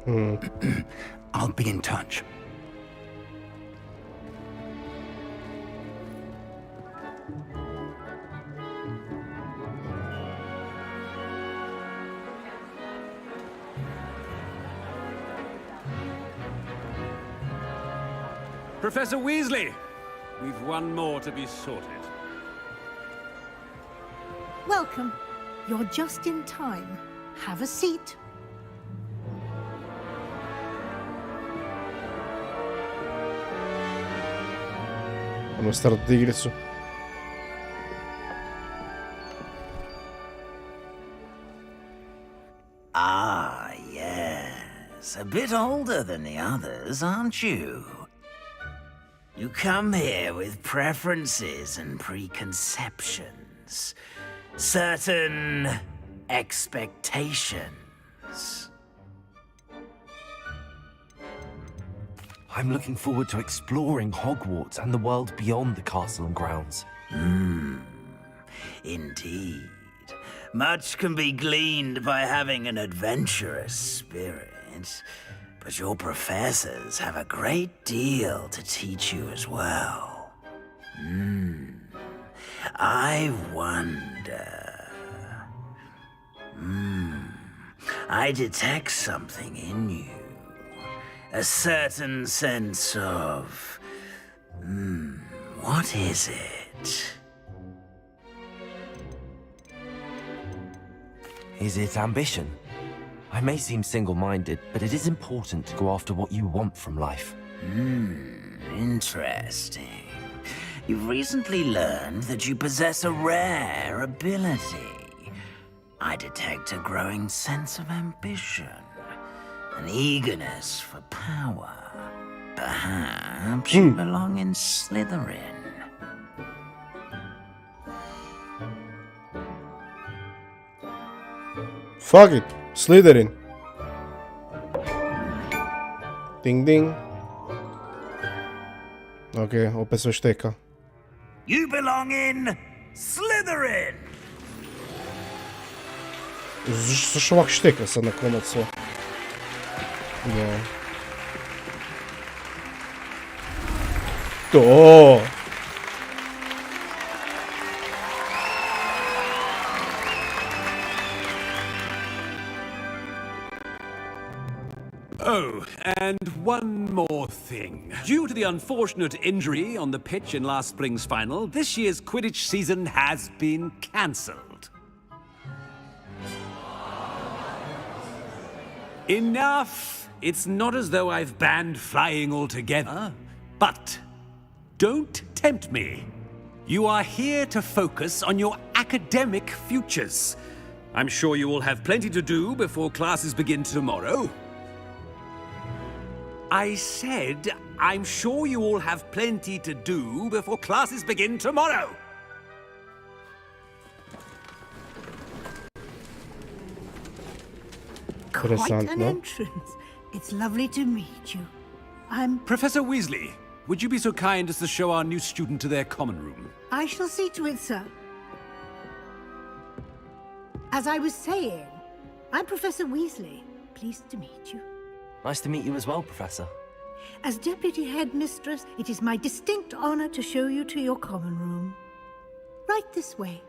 I'll be in touch. Professor Weasley, we've one more to be sorted. Welcome. You're just in time. Have a seat. Ono start igricu. Ah, yes. A bit older than the others, aren't you? You come here with preferences and preconceptions. Certain expectations. I'm looking forward to exploring Hogwarts and the world beyond the castle and grounds. Indeed. Much can be gleaned by having an adventurous spirit, but your professors have a great deal to teach you as well. I wonder... I detect something in you. A certain sense of... what is it? Is it ambition? I may seem single-minded, but it is important to go after what you want from life. Interesting. You've recently learned that you possess a rare ability. I detect a growing sense of ambition, an eagerness for power. Perhaps you belong in Slytherin. Fuck it. Slytherin. Ding ding. Ok, opet sve šteka. You belong in Slytherin! Zašto ovak šteka sad na konac sve? Da. To! Oh, and one more thing. Due to the unfortunate injury on the pitch in last spring's final, this year's Quidditch season has been cancelled. Enough! It's not as though I've banned flying altogether. But don't tempt me. You are here to focus on your academic futures. I'm sure you will have plenty to do before classes begin tomorrow. I said, I'm sure you all have plenty to do before classes begin tomorrow. Quite an Interessant, no? entrance. It's lovely to meet you. I'm... Professor Weasley, would you be so kind as to show our new student to their common room? I shall see to it, sir. As I was saying, I'm Professor Weasley. Pleased to meet you. Nice to meet you as well, Professor. As Deputy Headmistress, it is my distinct honor to show you to your common room. Right this way.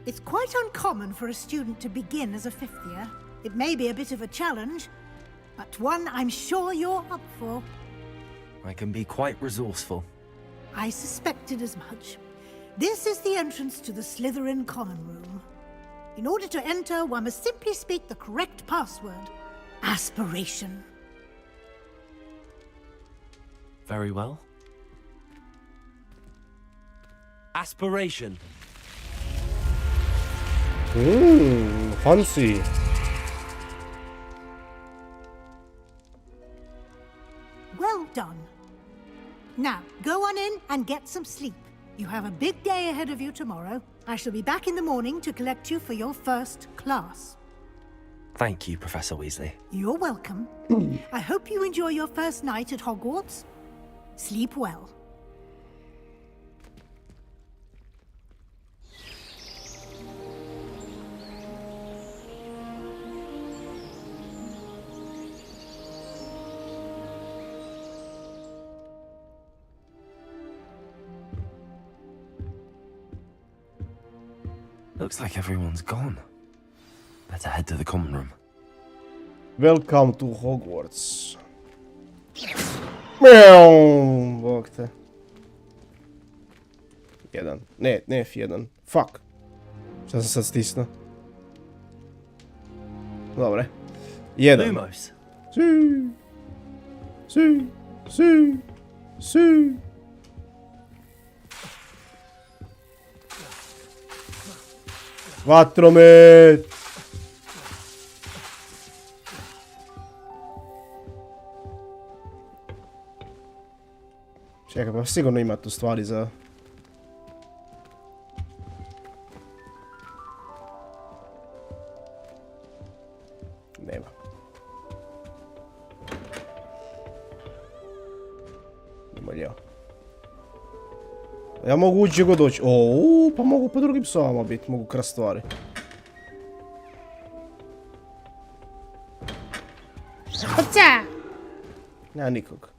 It's quite uncommon for a student to begin as a fifth year. It may be a bit of a challenge, but one I'm sure you're up for. I can be quite resourceful. I suspected as much. This is the entrance to the Slytherin common room. In order to enter, one must simply speak the correct password. Aspiration. Very well. Aspiration. Fancy. Well done. Now, go on in and get some sleep. You have a big day ahead of you tomorrow. I shall be back in the morning to collect you for your first class. Thank you, Professor Weasley. You're welcome. I hope you enjoy your first night at Hogwarts. Sleep well. Looks like everyone's gone. Better head to the common room. Welcome to Hogwarts. Mjau, bog te. Jedan. Ne, ne F1. Fuck. Šta sam sad stisnuo? Dobre. Jedan. Lumos. Si. Si. Si. Si. Vatromet! Čekaj, pa sigurno ima tu stvari za... Nema. Nema ljeva. Ja mogu ući gdje god doći. Pa mogu po drugim sobama biti, mogu krast stvari. Oca! Nema nikog.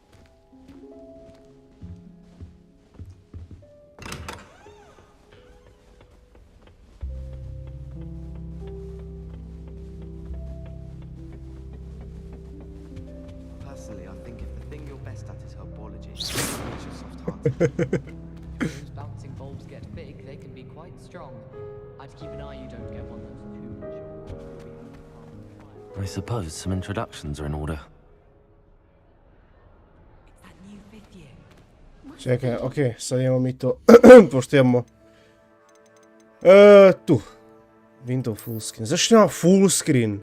Personally, I think if the thing you're best at is herbology, it's your soft-hearted. Those bouncing bulbs get big, they can be quite strong. I'd keep an eye you don't get one that's too mature. I suppose some introductions are in order. It's that new fifth year. Čekaj, okej, sad imamo mi to, pošto imamo... tu. Window full screen. Zašto nema full screen?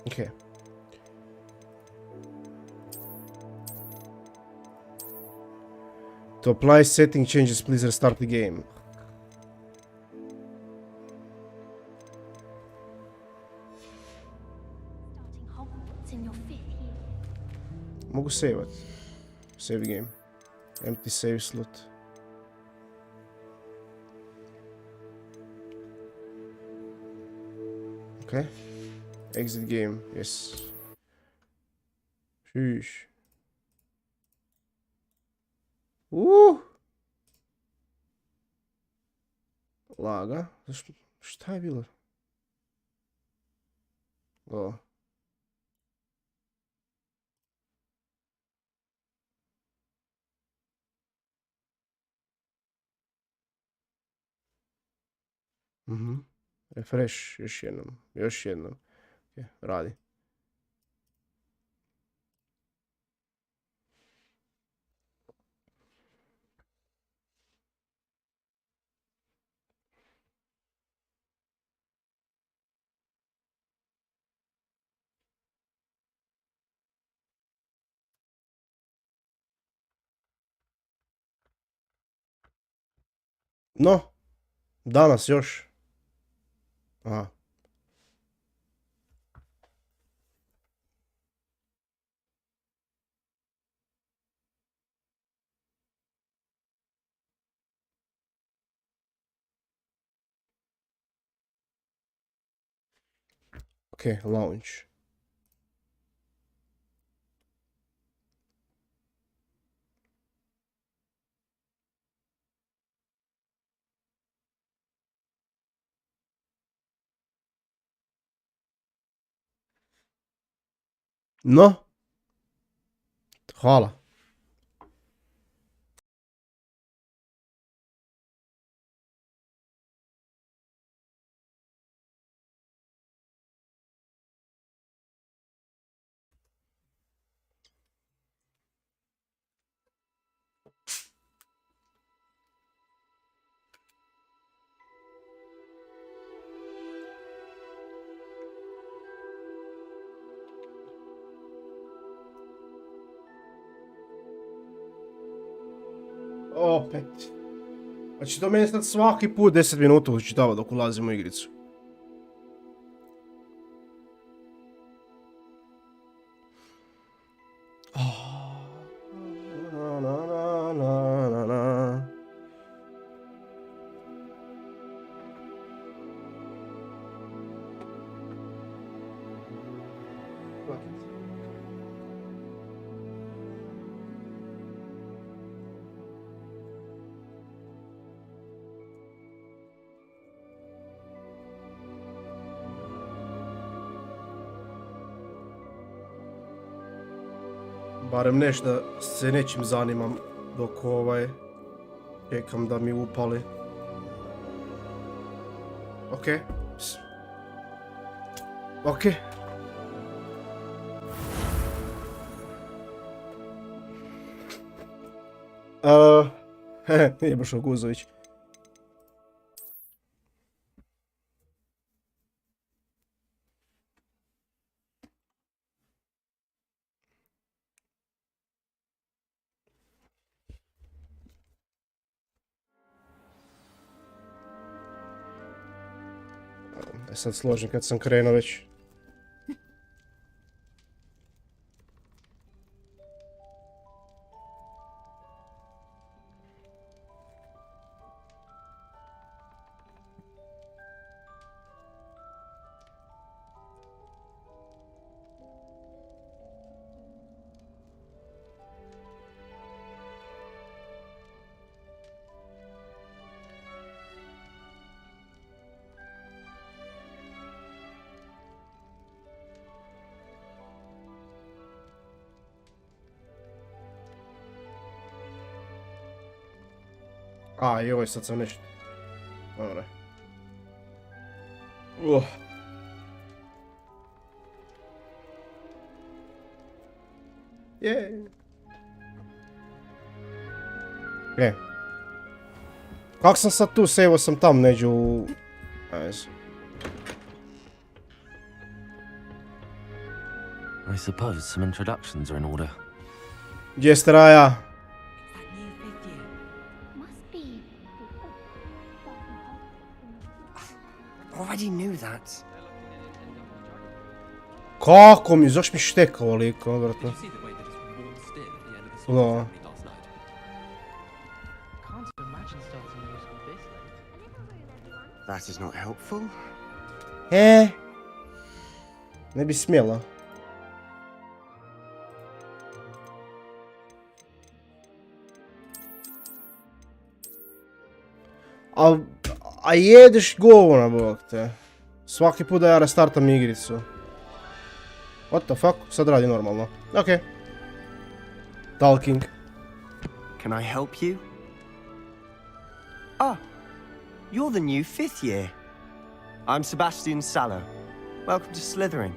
Okay. To apply setting changes, please restart the game. Starting Hogwarts in your 5th year. Mogu saveat. Save game. Empty save slot. Okay. Exit game, yes. Sheesh. Laga. Šta je bilo? O. Refresh, još jednom. Još jednom. Okay, radi. No, danas još. Aha. Okay, launch. No. Hvala. Opet. Znači to meni sad svaki put 10 minuta učitava dok ulazim u igricu. Barem nešto se nečim zanimam dok čekam da mi upali. Okej. Okej. Nije baš Guzović. Sad složim kad sam krenuo već. A, joj, sad sam nešto... Dobre. Je. Kak sam sad tu? Sejvo sam tam neđu u... I suppose some introductions are in order. Gdje ste Raja? Must be. Already knew that. Kako mi? Zašto mi šteka ovoliko, odvratno? Did you see the way that it's worn still at the end of the No. song last night? Can't imagine starting a new school this late. That is not helpful. Ne bi smjela. A jedeš govna, bog te. Svaki put da ja restartam igricu. What the fuck? Sad radi normalno. Okej. Talking. Can I help you? Ah, you're the new 5th year. I'm Sebastian Sallow. Welcome to Slytherin.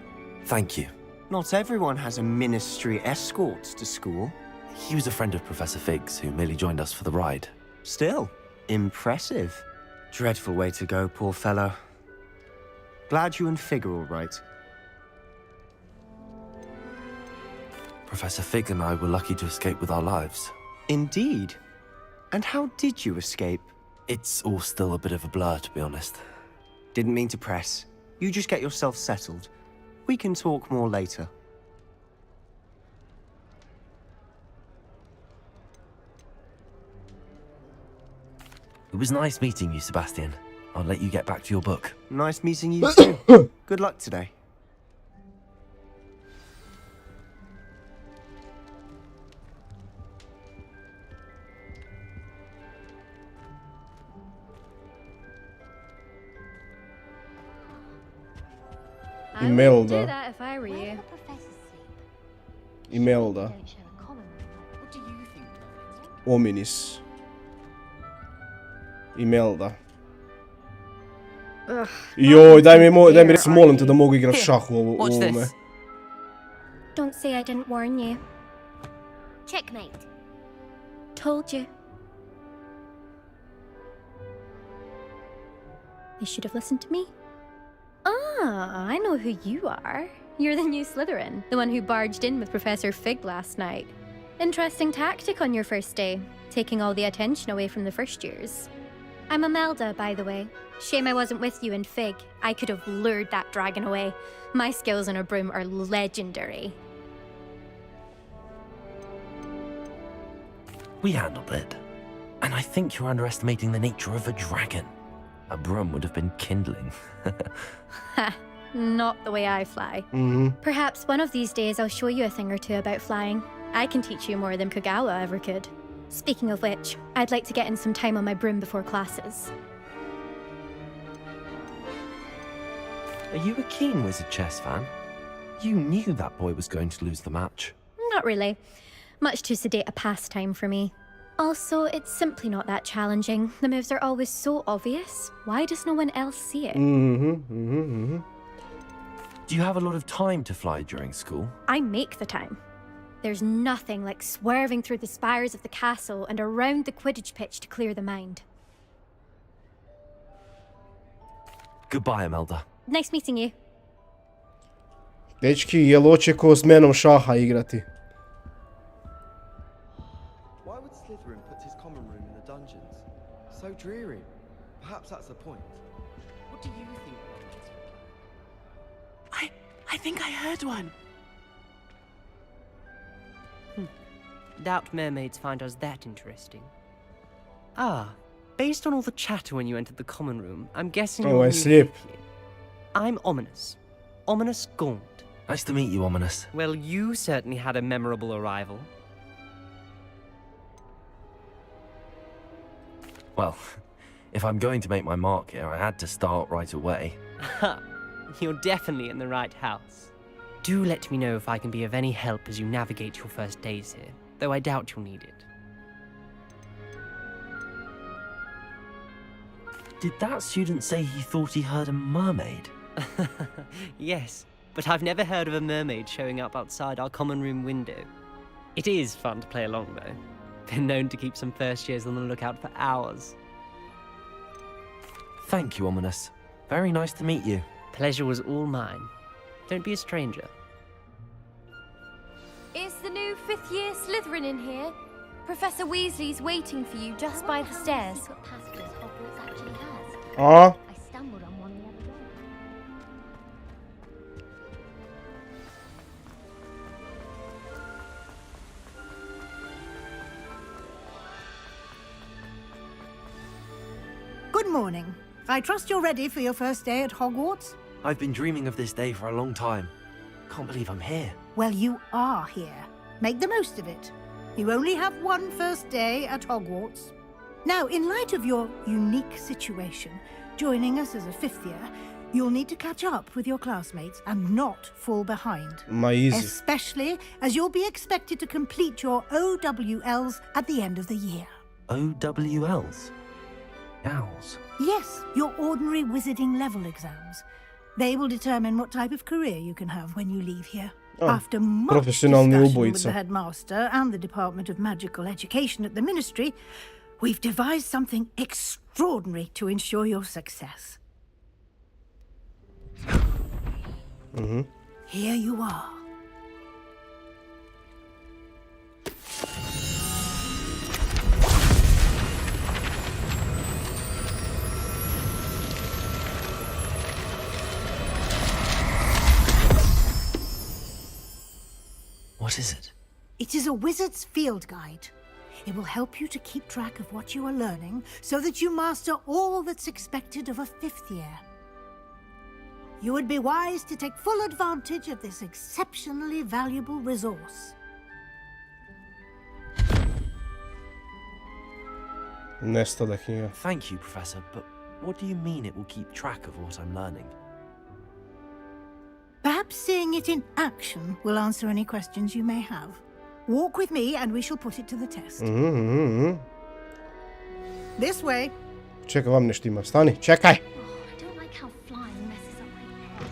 Thank you. Not everyone has a ministry escort to school. He was a friend of Professor Fig's who merely joined us for the ride. Still, impressive. Dreadful way to go, poor fellow. Glad you and Fig are all right. Professor Fig and I were lucky to escape with our lives. Indeed. And how did you escape? It's all still a bit of a blur, to be honest. Didn't mean to press. You just get yourself settled. We can talk more later. It was nice meeting you, Sebastian. I'll let you get back to your book. Nice meeting you too. Good luck today. I wouldn't do Imelda. that if I were Where you. do the professors sleep? Imelda. Don't share a common room. What do you think, darling? Ominis. Imelda. Ugh, Joj, daj mi where recimo, are molim te you? da mogu igrat Here, šah u watch ovome. this. Don't say I didn't warn you. Checkmate. Told you. They should have listened to me. Ah, I know who you are. You're the new Slytherin, the one who barged in with Professor Fig last night. Interesting tactic on your first day, taking all the attention away from the first years. I'm Imelda, by the way. Shame I wasn't with you in Fig. I could have lured that dragon away. My skills on a broom are legendary. We handled it. And I think you're underestimating the nature of a dragon. A broom would have been kindling. Ha, not the way I fly. Perhaps one of these days I'll show you a thing or two about flying. I can teach you more than Kagawa ever could. Speaking of which, I'd like to get in some time on my broom before classes. Are you a keen Wizard chess fan? You knew that boy was going to lose the match. Not really. Much too sedate a pastime for me. Also, it's simply not that challenging. The moves are always so obvious. Why does no one else see it? Do you have a lot of time to fly during school? I make the time. There's nothing like swerving through the spires of the castle and around the Quidditch pitch to clear the mind. Goodbye, Imelda. Nice meeting you. Dečki, jel očekao s menom šaha igrati? Why would Slytherin put his common room in the dungeons? So dreary. Perhaps that's the point. What do you think? I think I heard one. Doubt mermaids find us that interesting. Ah, based on all the chatter when you entered the common room, I'm guessing Oh, you're I new sleep. here. I'm Ominous. Ominous Gaunt. Nice to meet you, Ominous. Well, you certainly had a memorable arrival. Well, if I'm going to make my mark here, I had to start right away. Ha! You're definitely in the right house. Do let me know if I can be of any help as you navigate your first days here, though I doubt you'll need it. Did that student say he thought he heard a mermaid? Yes, but I've never heard of a mermaid showing up outside our common room window. It is fun to play along, though. Been known to keep some first years on the lookout for hours. Thank you, Ominous. Very nice to meet you. Pleasure was all mine. Don't be a stranger. Is the new 5th year Slytherin in here? Professor Weasley's waiting for you just by the stairs. A? I stumbled on one the other day. Good morning. I trust you're ready for your first day at Hogwarts? I've been dreaming of this day for a long time. Can't believe I'm here. Well, you are here. Make the most of it. You only have one first day at Hogwarts. Now, in light of your unique situation, joining us as a 5th year, you'll need to catch up with your classmates and not fall behind. Ma easy. Especially as you'll be expected to complete your OWLs at the end of the year. OWLs? Owls? Yes, your ordinary wizarding level exams. They will determine what type of career you can have when you leave here. Oh, After much professionalni discussion with ubojica. the headmaster and the Department of Magical Education at the Ministry, we've devised something extraordinary to ensure your success. Here you are. What is it? It is a wizard's field guide. It will help you to keep track of what you are learning so that you master all that's expected of a 5th year. You would be wise to take full advantage of this exceptionally valuable resource. Nestala knjiga. Thank you, Professor, but what do you mean it will keep track of what I'm learning? Perhaps seeing it in action will answer any questions you may have. Walk with me and we shall put it to the test. This way. Čekaj, vam ne štima. Stani, čekaj! I don't like how flying messes up my hair.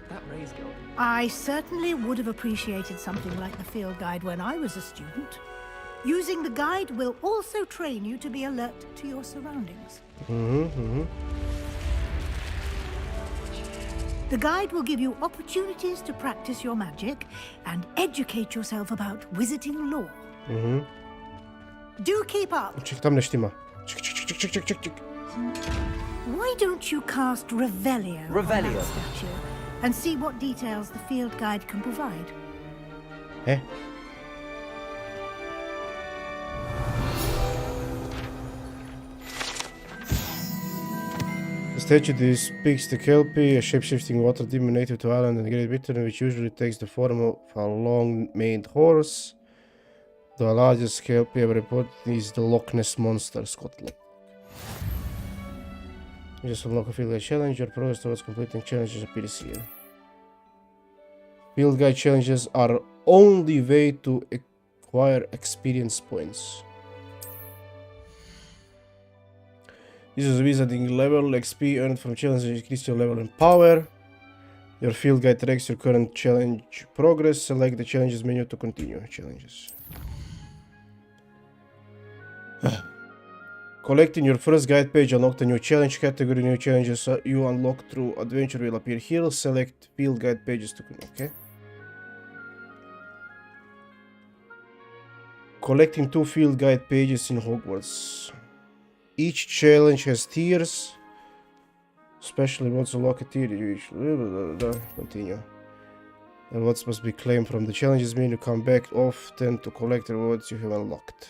That raise guard. I certainly would have appreciated something like the field guide when I was a student. Using the guide will also train you to be alert to your surroundings. The guide will give you opportunities to practice your magic and educate yourself about wizarding lore. Do keep up. Ček, tam ne štima. Ček. Why don't you cast Revelio on Revelio. that statue and see what details the field guide can provide? E? The statue depicts the Kelpie, a shape-shifting water demon native to Ireland and Great Britain, which usually takes the form of a long-maned horse. The largest Kelpie ever reported is the Loch Ness Monster, Scotland. You just unlock a field guide challenge. Your progress towards completing challenges appears here. Field guide challenges are only way to acquire experience points. This is a wizarding level. XP earned from challenges increase your level and power. Your field guide tracks your current challenge progress. Select the challenges menu to continue challenges. Collecting your first guide page unlocked a new challenge category. New challenges you unlock through adventure will appear here. Select field guide pages to continue. Okay. Collecting 2 field guide pages in Hogwarts. Each challenge has tiers. Especially once unlock a tier, you continue. And what must be claimed from the challenges menu. Come back often to collect rewards you have unlocked.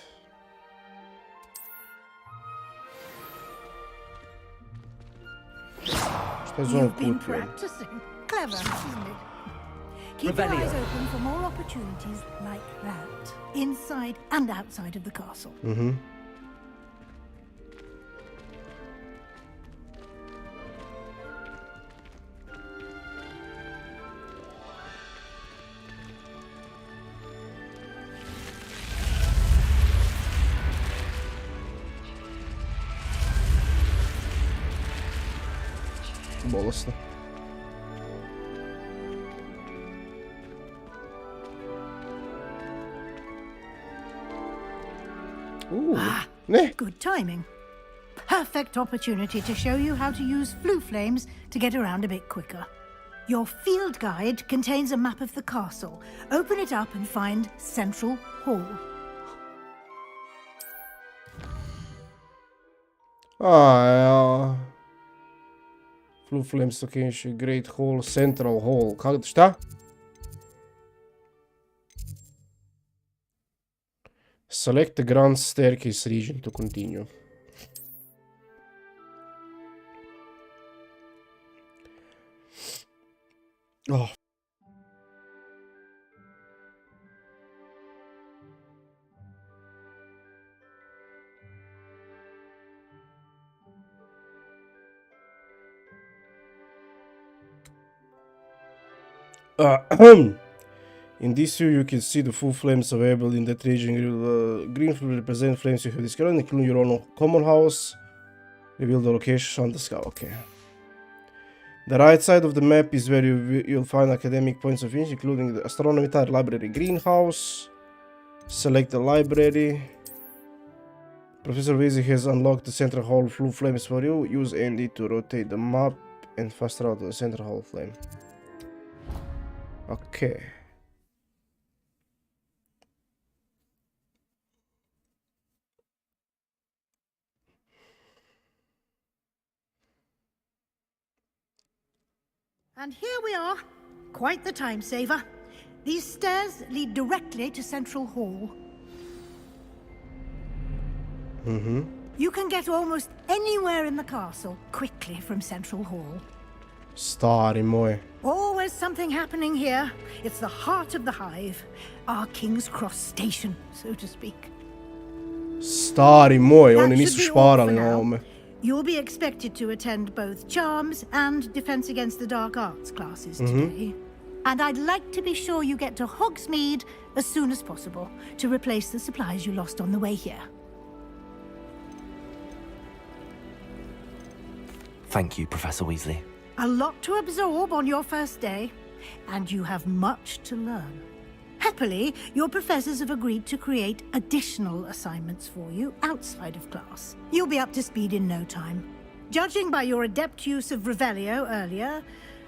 You've been practicing. Clever, isn't it? Keep your eyes open for more opportunities like that, inside and outside of the castle. Mm-hmm. Bolesno. Good timing. Perfect opportunity to show you how to use flue flames to get around a bit quicker. Your field guide contains a map of the castle. Open it up and find Central Hall. Ja. Flue flames location, Great Hall, Central Hall. Šta? Select the Grand Staircase region to continue. Oh. In this view, you can see the full flames available in that region. Green will represent flames you have discovered, including your own common house. Reveal the location on the sky. Okay. The right side of the map is where you'll find academic points of interest, including the astronomy tower, library, greenhouse. Select the library. Professor Weasley has unlocked the Central Hall flue flames for you. Use AMD to rotate the map and fast travel to the Central Hall flame. Okay. And here we are. Quite the time saver. These stairs lead directly to Central Hall. Mm-hmm. You can get almost anywhere in the castle quickly from Central Hall. Stari moj. Always something happening here. It's the heart of the hive. Our King's Cross station, so to speak. Stari moj, That oni should nisu be all for šparali na now. ovome. You'll be expected to attend both Charms and Defense Against the Dark Arts classes today. And I'd like to be sure you get to Hogsmeade as soon as possible to replace the supplies you lost on the way here. Thank you, Professor Weasley. A lot to absorb on your first day, and you have much to learn. Happily, your professors have agreed to create additional assignments for you outside of class. You'll be up to speed in no time. Judging by your adept use of Revelio earlier,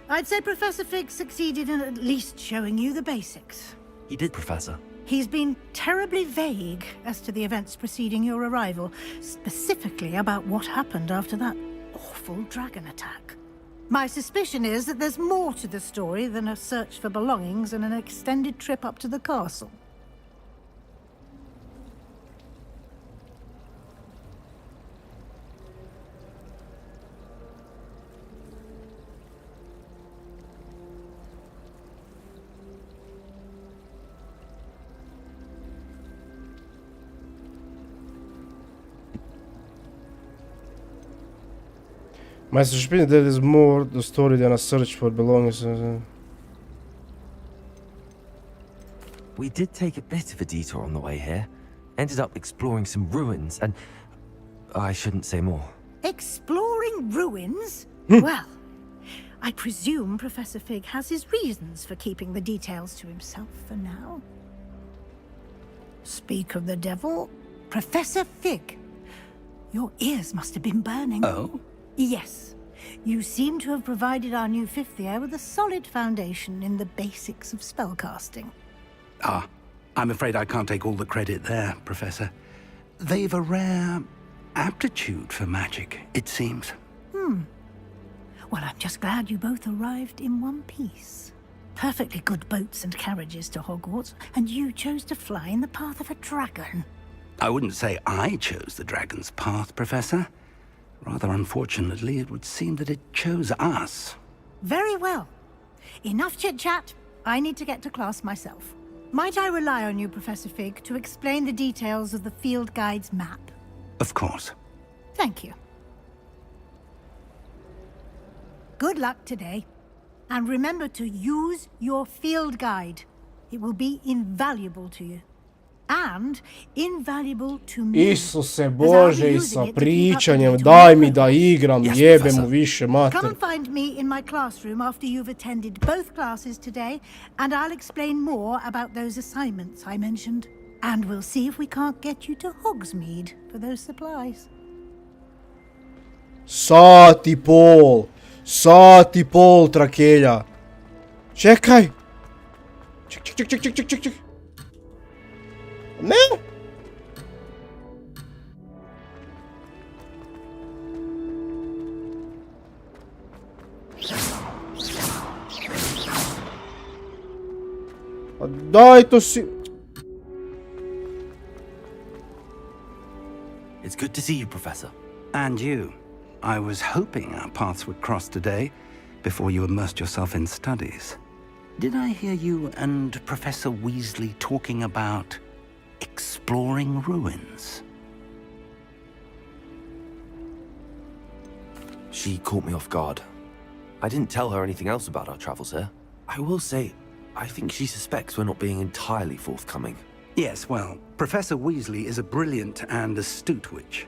I'd say Professor Fig succeeded in at least showing you the basics. He did, Professor. He's been terribly vague as to the events preceding your arrival, specifically about what happened after that awful dragon attack. My suspicion is that there's more to the story than a search for belongings and an extended trip up to the castle. My suspicion that is more the story than a search for belongings. We did take a bit of a detour on the way here. Ended up exploring some ruins and... I shouldn't say more. Exploring ruins? Well, I presume Professor Fig has his reasons for keeping the details to himself for now. Speak of the devil, Professor Fig. Your ears must have been burning. Oh? Yes. You seem to have provided our new fifth year with a solid foundation in the basics of spellcasting. Ah, I'm afraid I can't take all the credit there, Professor. They've a rare aptitude for magic, it seems. Well, I'm just glad you both arrived in one piece. Perfectly good boats and carriages to Hogwarts, and you chose to fly in the path of a dragon. I wouldn't say I chose the dragon's path, Professor. Rather unfortunately, it would seem that it chose us. Very well. Enough chit-chat. I need to get to class myself. Might I rely on you, Professor Fig, to explain the details of the field guide's map? Of course. Thank you. Good luck today. And remember to use your field guide. It will be invaluable to you. And invaluable to me. Isuse Bože, i sa pričanjem, daj mi da igram, jebe mu više mater. Come and find me in my classroom after you've attended both classes today, and I'll explain more about those assignments I mentioned. And we'll see if we can't get you to Hogsmeade for those supplies. Sat i pol, trakelja. Čekaj. Ček. Ne? Pa daj to si... It's good to see you, Professor. And you. I was hoping our paths would cross today, before you immersed yourself in studies. Did I hear you and Professor Weasley talking about exploring ruins? She caught me off guard. I didn't tell her anything else about our travels here. I will say, I think she suspects we're not being entirely forthcoming. Yes, well, Professor Weasley is a brilliant and astute witch.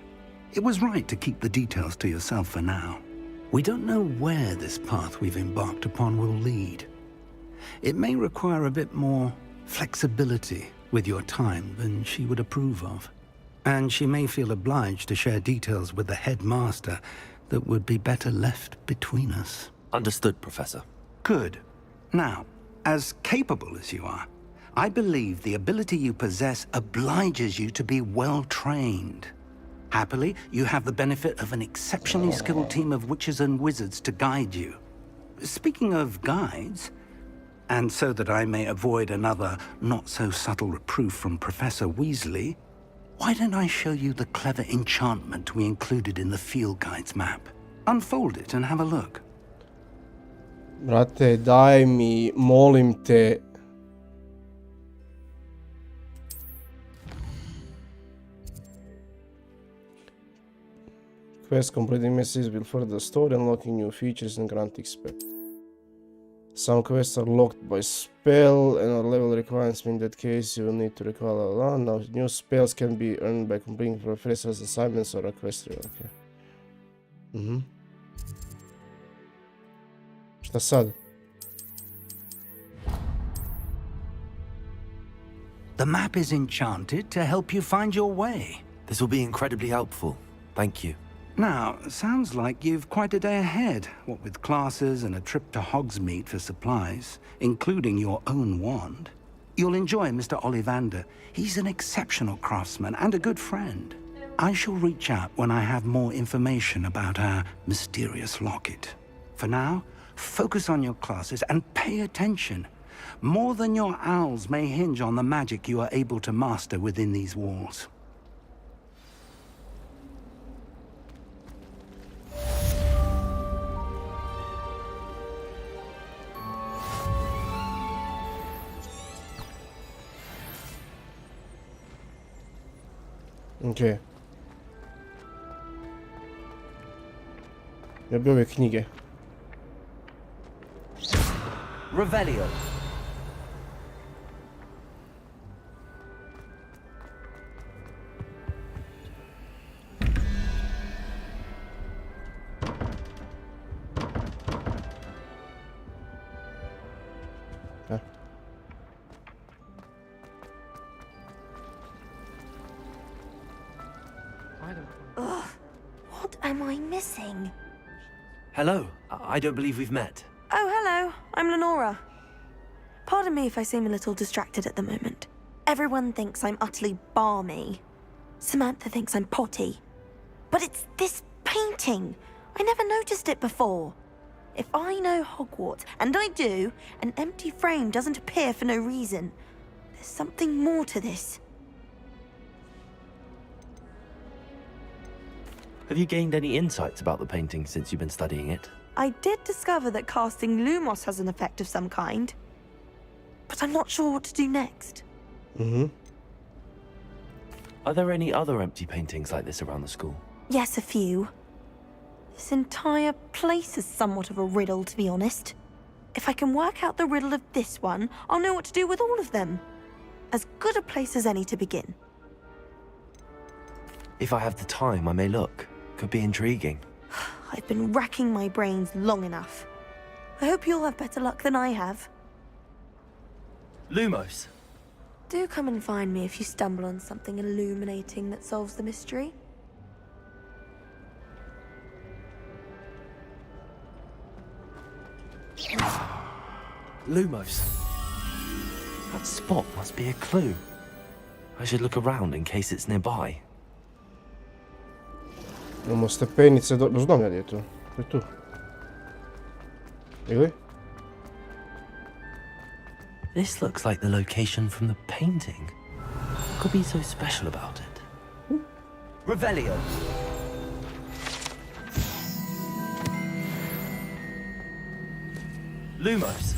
It was right to keep the details to yourself for now. We don't know where this path we've embarked upon will lead. It may require a bit more flexibility with your time than she would approve of. And she may feel obliged to share details with the headmaster that would be better left between us. Understood, Professor. Good. Now, as capable as you are, I believe the ability you possess obliges you to be well-trained. Happily, you have the benefit of an exceptionally skilled team of witches and wizards to guide you. Speaking of guides, and so that I may avoid another not-so-subtle reproof from Professor Weasley, why don't I show you the clever enchantment we included in the field guide's map? Unfold it and have a look. Brate, daj mi, molim te... Quest completing messages will further the story, unlocking new features and grant XP. Some quests are locked by spell, and our level requirements in that case you will need to recall a lot. Now, new spells can be earned by completing professor's assignments or a quest reel. Okay. Šta sad? The map is enchanted to help you find your way. This will be incredibly helpful. Thank you. Now, sounds like you've quite a day ahead, what with classes and a trip to Hogsmeade for supplies, including your own wand. You'll enjoy Mr. Ollivander. He's an exceptional craftsman and a good friend. I shall reach out when I have more information about our mysterious locket. For now, focus on your classes and pay attention. More than your owls may hinge on the magic you are able to master within these walls. Okej. Ja bi ove knjige. Revelio. I missing? Hello. I don't believe we've met. Oh, hello. I'm Lenora. Pardon me if I seem a little distracted at the moment. Everyone thinks I'm utterly balmy. Samantha thinks I'm potty. But it's this painting. I never noticed it before. If I know Hogwarts, and I do, an empty frame doesn't appear for no reason. There's something more to this. Have you gained any insights about the painting since you've been studying it? I did discover that casting Lumos has an effect of some kind. But I'm not sure what to do next. Are there any other empty paintings like this around the school? Yes, a few. This entire place is somewhat of a riddle, to be honest. If I can work out the riddle of this one, I'll know what to do with all of them. As good a place as any to begin. If I have the time, I may look. Could be intriguing. I've been racking my brains long enough. I hope you'll have better luck than I have. Lumos. Do come and find me if you stumble on something illuminating that solves the mystery. Lumos. That spot must be a clue. I should look around in case it's nearby. Imamo stepenice do... Znam ja gdje je to. To je tu. Ili? This looks like the location from the painting. What could be so special about it? Revelio. Lumos.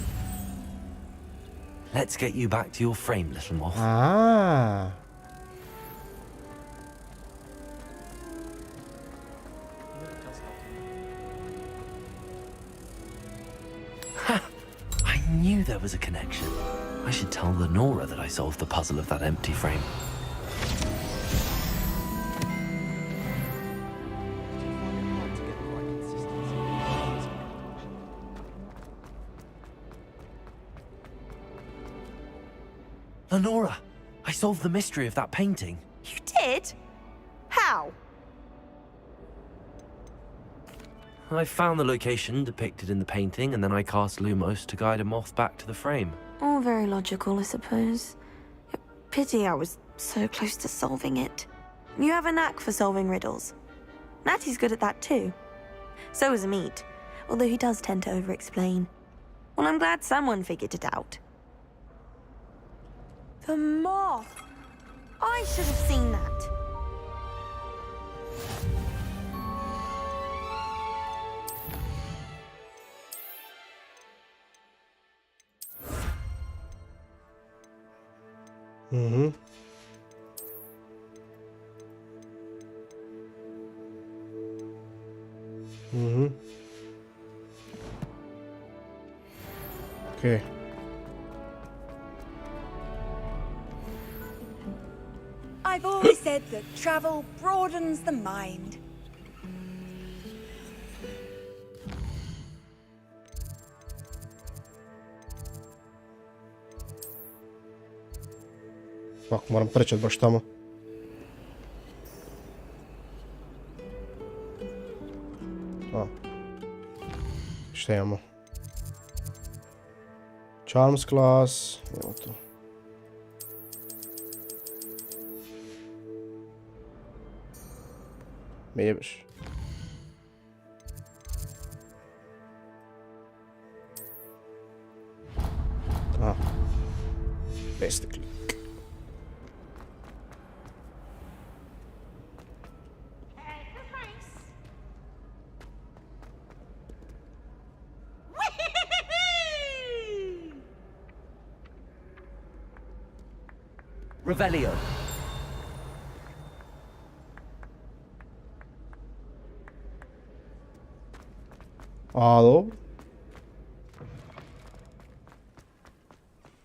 Let's get you back to your frame, little moth. Ah. I knew there was a connection. I should tell Lenora that I solved the puzzle of that empty frame. Lenora, I solved the mystery of that painting. You did? How? I found the location depicted in the painting, and then I cast Lumos to guide a moth back to the frame. All very logical, I suppose. Pity I was so close to solving it. You have a knack for solving riddles. Natty's good at that too. So is Amit, although he does tend to over-explain. Well, I'm glad someone figured it out. The moth! I should have seen that. Mhm. Mhm. Okay. I've always said that travel broadens the mind. Fuck, moram trčat baš tamo. A. Šta imamo? Charms class. Evo to. Me jebeš. A. Basically. Revelio. A, dobro.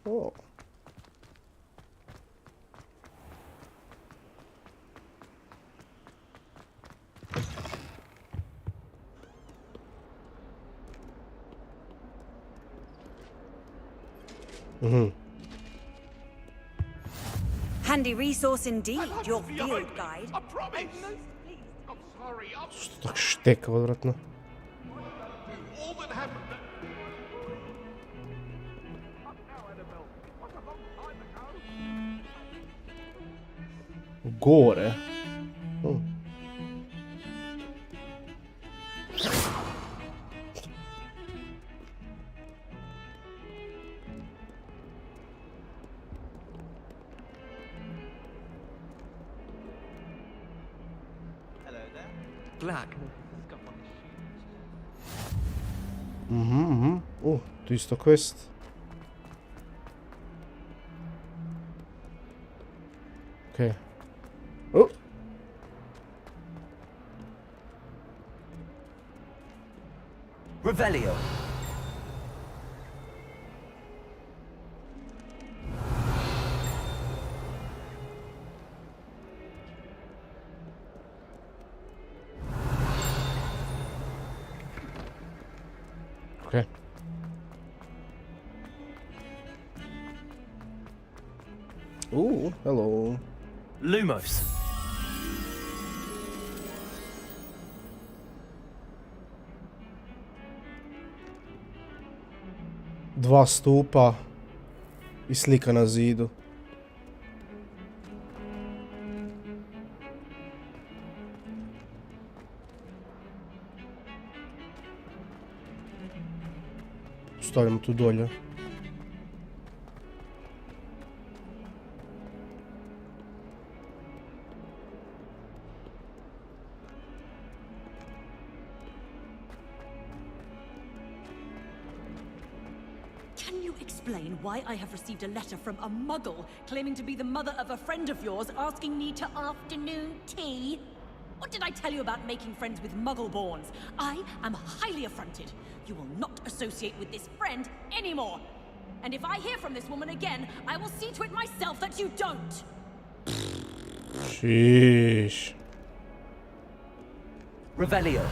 O. Mhm. Handy resource indeed, your field guide. I promise. Što tak šteka odvratno. Gore. Black. Tu isto quest. Okej. Oh. Revelio. Okay. Ooh, hello. Lumos. Dva stupa i slika na zidu. Stavljamo tu dolje. Can you explain why I have received a letter from a muggle claiming to be the mother of a friend of yours asking me to afternoon tea? What did I tell you about making friends with muggle-borns? I am highly affronted. You will not associate with this friend anymore. And if I hear from this woman again, I will see to it myself that you don't. Sheesh. Revelio.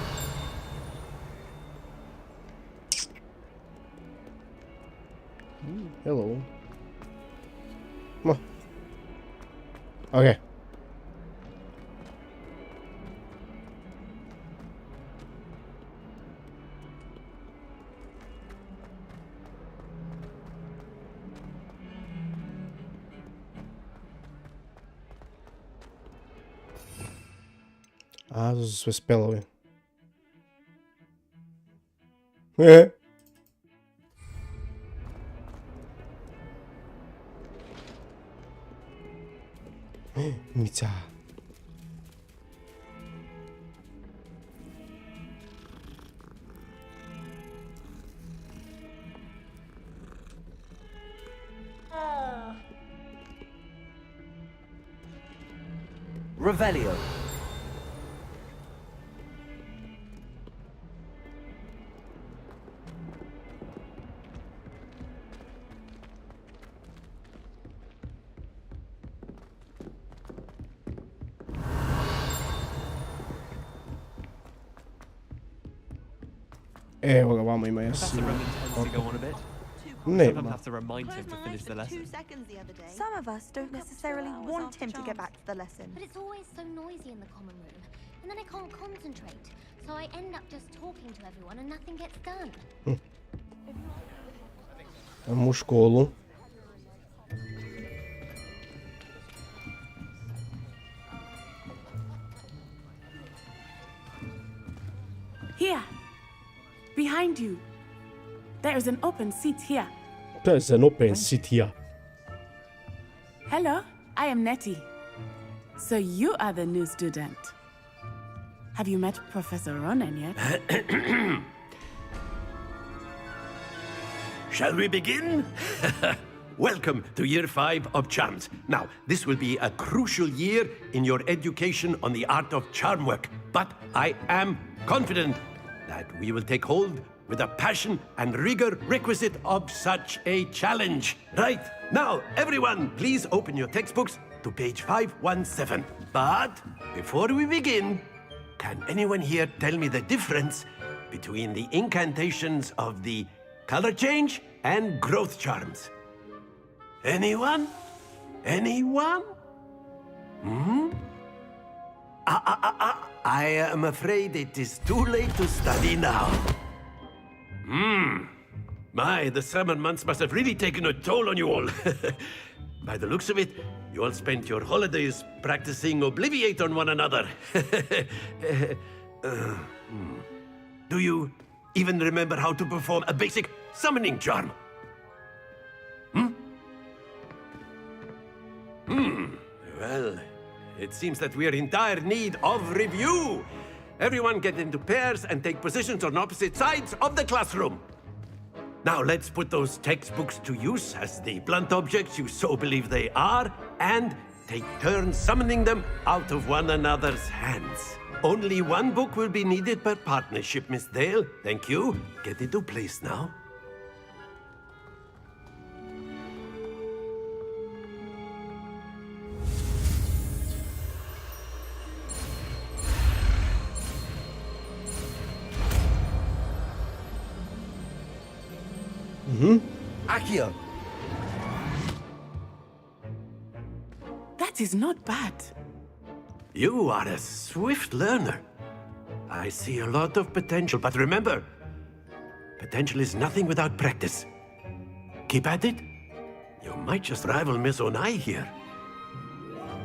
Hello. Okay. A, to su sve spelovi. Mica. Revelio. Evo ga, vamo ima jesi. Some have to remind him to finish the lesson. Some of us don't necessarily want him to get back to the lesson. But it's always so noisy in the common room, and then I can't concentrate. So I end up just talking to everyone and nothing gets done. Idemo u školu. Here. Behind you. There is an open seat here. There's an open seat here. Hello, I am Nettie. So you are the new student. Have you met Professor Ronan yet? Shall we begin? Welcome to Year 5 of Charms. Now, this will be a crucial year in your education on the art of charm work, but I am confident that we will take hold with the passion and rigor requisite of such a challenge. Right, now, everyone, please open your textbooks to page 517. But before we begin, can anyone here tell me the difference between the incantations of the color change and growth charms? Anyone? Anyone? I am afraid it is too late to study now. My, the summer months must have really taken a toll on you all. By the looks of it, you all spent your holidays practicing Obliviate on one another. Do you even remember how to perform a basic summoning charm? Well, it seems that we are in dire need of review. Everyone get into pairs and take positions on opposite sides of the classroom. Now let's put those textbooks to use as the blunt objects you so believe they are, and take turns summoning them out of one another's hands. Only one book will be needed per partnership, Miss Dale. Thank you. Get into place now. Accio! That is not bad. You are a swift learner. I see a lot of potential, but remember, potential is nothing without practice. Keep at it. You might just rival Miss Onai here.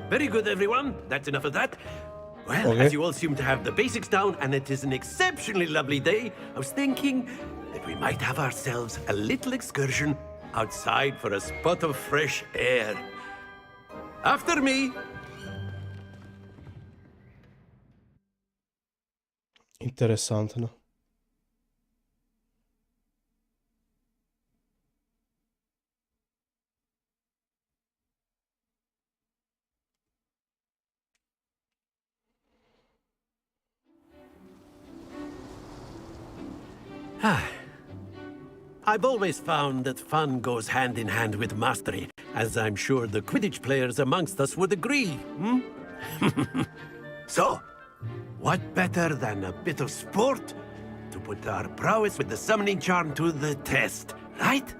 Very good, everyone. That's enough of that. Well, Okay. as you all seem to have the basics down, and it is an exceptionally lovely day, I was thinking that we might have ourselves a little excursion outside for a spot of fresh air. After me. Interesantno. I've always found that fun goes hand in hand with mastery, as I'm sure the Quidditch players amongst us would agree. So, what better than a bit of sport to put our prowess with the summoning charm to the test, right?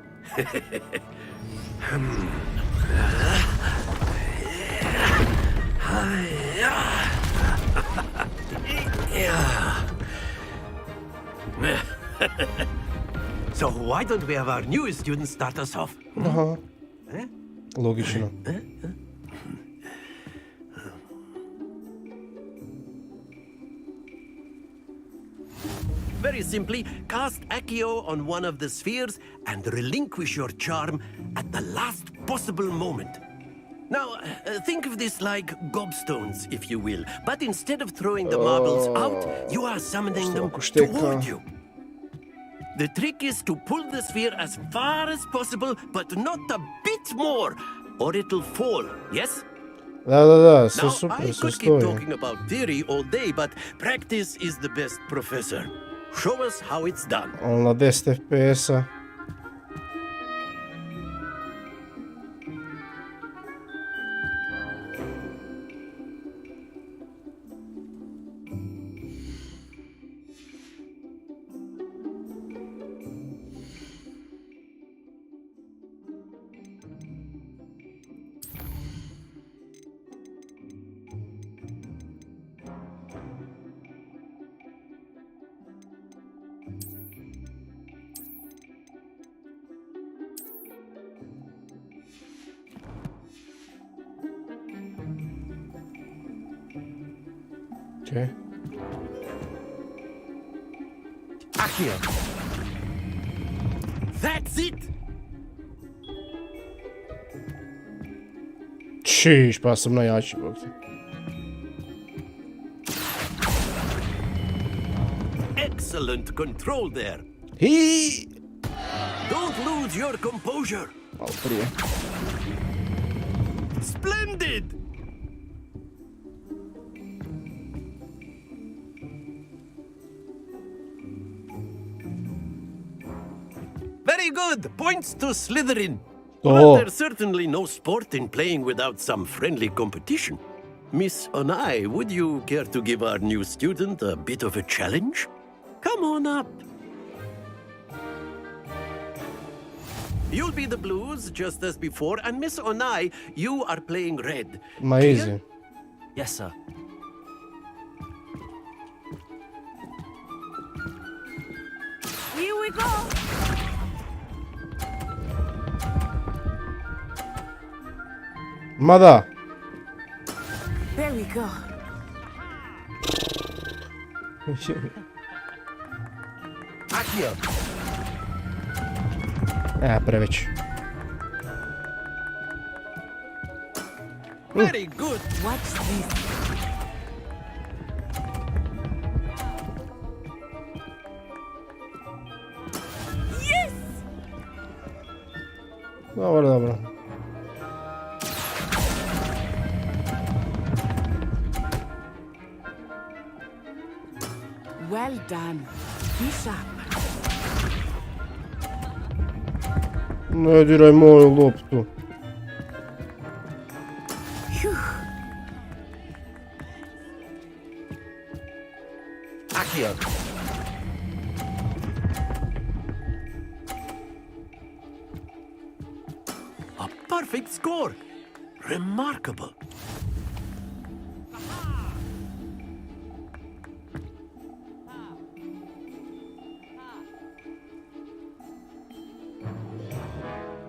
So why don't we have our newest student start us off? Aha. Logično. Very simply, cast Accio on one of the spheres and relinquish your charm at the last possible moment. Now, think of this like gobstones, if you will. But instead of throwing the marbles out, you are summoning them toward you. The trick is to pull the sphere as far as possible, but not a bit more, or it'll fall, yes? Da, sve Now, super, I sve could keep stoji. talking about theory all day, but practice is the best professor. Show us how it's done. Ali na 10 FPS-a. Okay. Accio. That's it. Čiš, pa sam najjači, bog te. Excellent control there. Hi! Don't lose your composure. Malo prije. Splendid. Very good. Points to Slytherin. Oh. But there's certainly no sport in playing without some friendly competition. Miss Onai, would you care to give our new student a bit of a challenge? Come on up. You'll be the blues, just as before, and Miss Onai, you are playing red. Ma easy. Yes, sir. we go! Ma da. There we go. Preveć. Very good. Watch this. Yes! Dobro, dobro. Well done. Be sharp. Ne diraj moju loptu. Accio. A perfect score. Remarkable.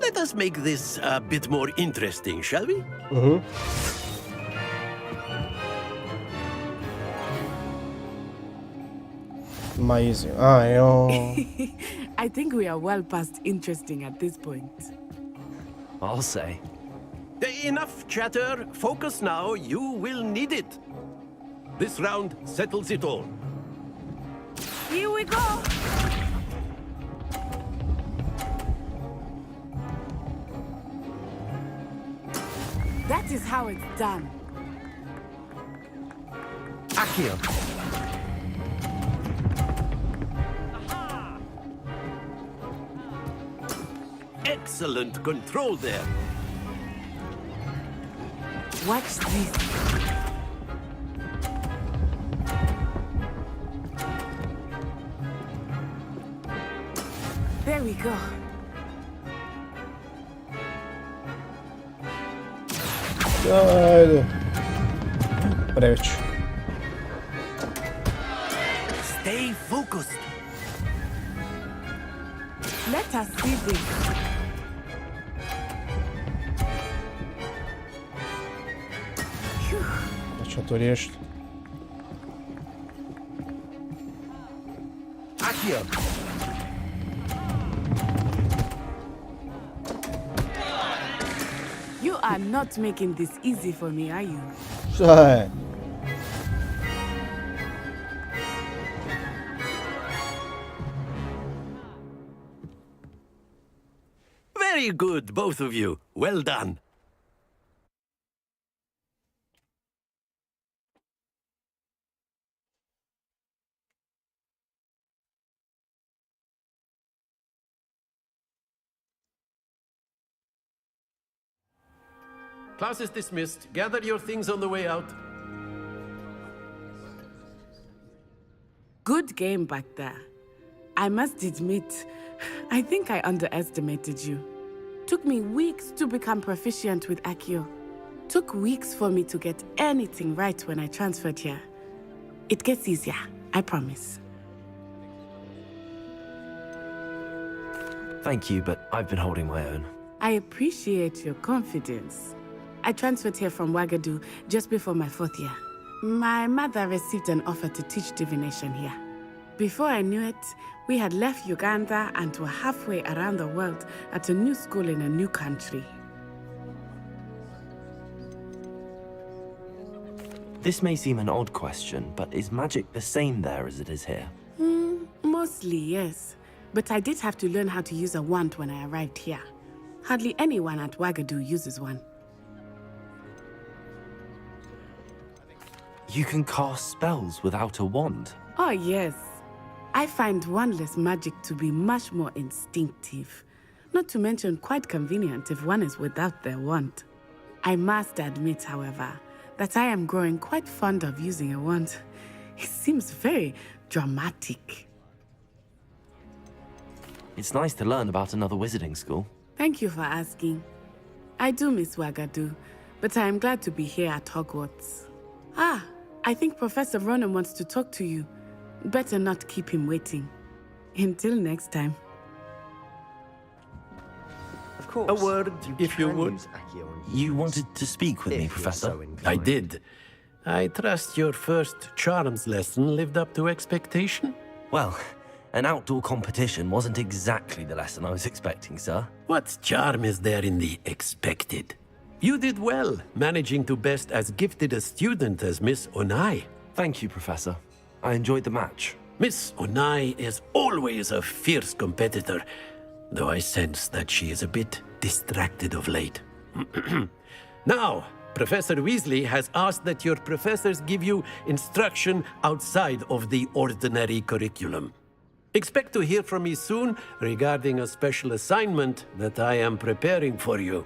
Let us make this a bit more interesting, shall we? Ma easy. Ah, jo. I think we are well past interesting at this point. I'll say. Enough chatter. Focus now. You will need it. This round settles it all. Here we go! That is how it's done. Accio. Excellent control there. Watch this. There we go. Ajde. Preveć. Stay focused. Let us see this. Da ćemo to riješiti. Accio. You are not making this easy for me, are you? Šta je? Very good, both of you. Well done. Class is dismissed. Gather your things on the way out. Good game back there. I must admit, I think I underestimated you. Took me weeks to become proficient with Accio. Took weeks for me to get anything right when I transferred here. It gets easier, I promise. Thank you, but I've been holding my own. I appreciate your confidence. I transferred here from Wagadu just before my 4th year. My mother received an offer to teach divination here. Before I knew it, we had left Uganda and were halfway around the world at a new school in a new country. This may seem an odd question, but is magic the same there as it is here? Mostly, yes. But I did have to learn how to use a wand when I arrived here. Hardly anyone at Wagadu uses one. You can cast spells without a wand? Oh, yes. I find wandless magic to be much more instinctive. Not to mention quite convenient if one is without their wand. I must admit, however, that I am growing quite fond of using a wand. It seems very dramatic. It's nice to learn about another wizarding school. Thank you for asking. I do miss Wagadu, but I am glad to be here at Hogwarts. I think Professor Ronan wants to talk to you. Better not keep him waiting. Until next time. Of course. A word, if you would. You wanted to speak with me, Professor? I did. I trust your first charms lesson lived up to expectation? Well, an outdoor competition wasn't exactly the lesson I was expecting, sir. What charm is there in the expected? You did well, managing to best as gifted a student as Miss Onai. Thank you, Professor. I enjoyed the match. Miss Onai is always a fierce competitor, though I sense that she is a bit distracted of late. Now, Professor Weasley has asked that your professors give you instruction outside of the ordinary curriculum. Expect to hear from me soon regarding a special assignment that I am preparing for you.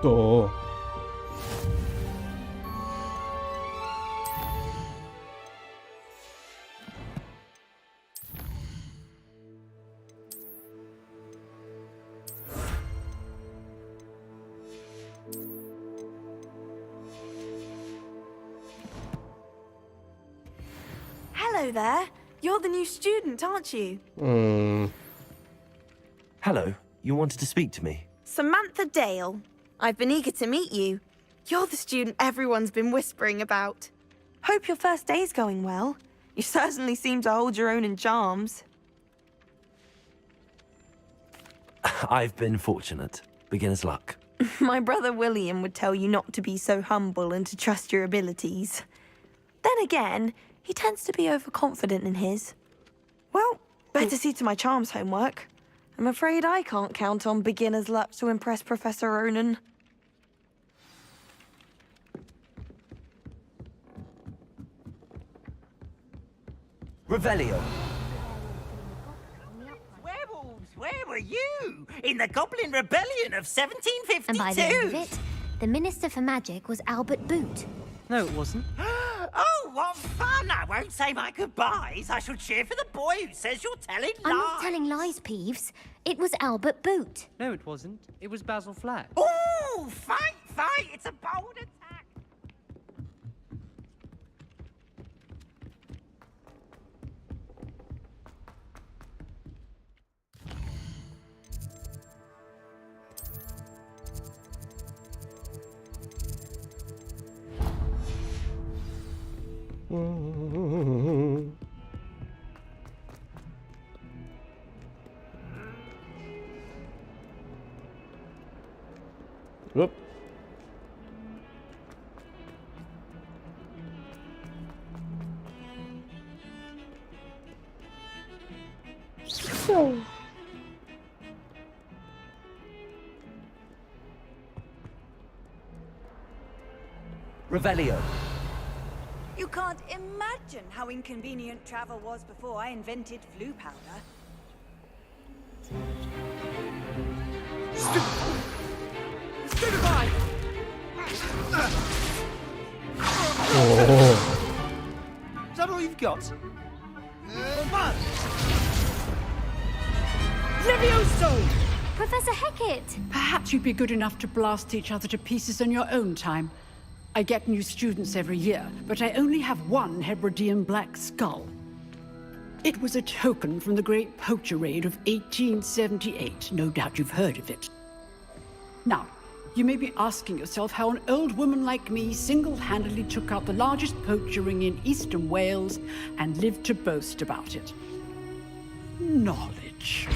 Oh. Hello there. You're the new student, aren't you? Hello, you wanted to speak to me? Samantha Dale. I've been eager to meet you. You're the student everyone's been whispering about. Hope your first day's going well. You certainly seem to hold your own in charms. I've been fortunate. Beginner's luck. My brother William would tell you not to be so humble and to trust your abilities. Then again, he tends to be overconfident in his. Well, better see to my charms homework. I'm afraid I can't count on beginner's luck to impress Professor Ronan. Revelio. Werewolves, where were you? In the Goblin Rebellion of 1752? And by the end of it, the Minister for Magic was Albert Boot. No, it wasn't. Oh, what fun! I won't say my goodbyes. I shall cheer for the boy who says you're telling lies. I'm not telling lies, Peeves. It was Albert Boot. No, it wasn't. It was Basil Flack. Oh, fight, fight! It's a bold attack. Whoop. Revelio. You can't imagine how inconvenient travel was before I invented flu powder. Stupefy! Oh. Is that all you've got? Levioso! Professor Hecat! Perhaps you'd be good enough to blast each other to pieces on your own time. I get new students every year, but I only have one Hebridean black skull. It was a token from the Great Poacher Raid of 1878. No doubt you've heard of it. Now, you may be asking yourself how an old woman like me single-handedly took out the largest poacher ring in eastern Wales and lived to boast about it. Knowledge.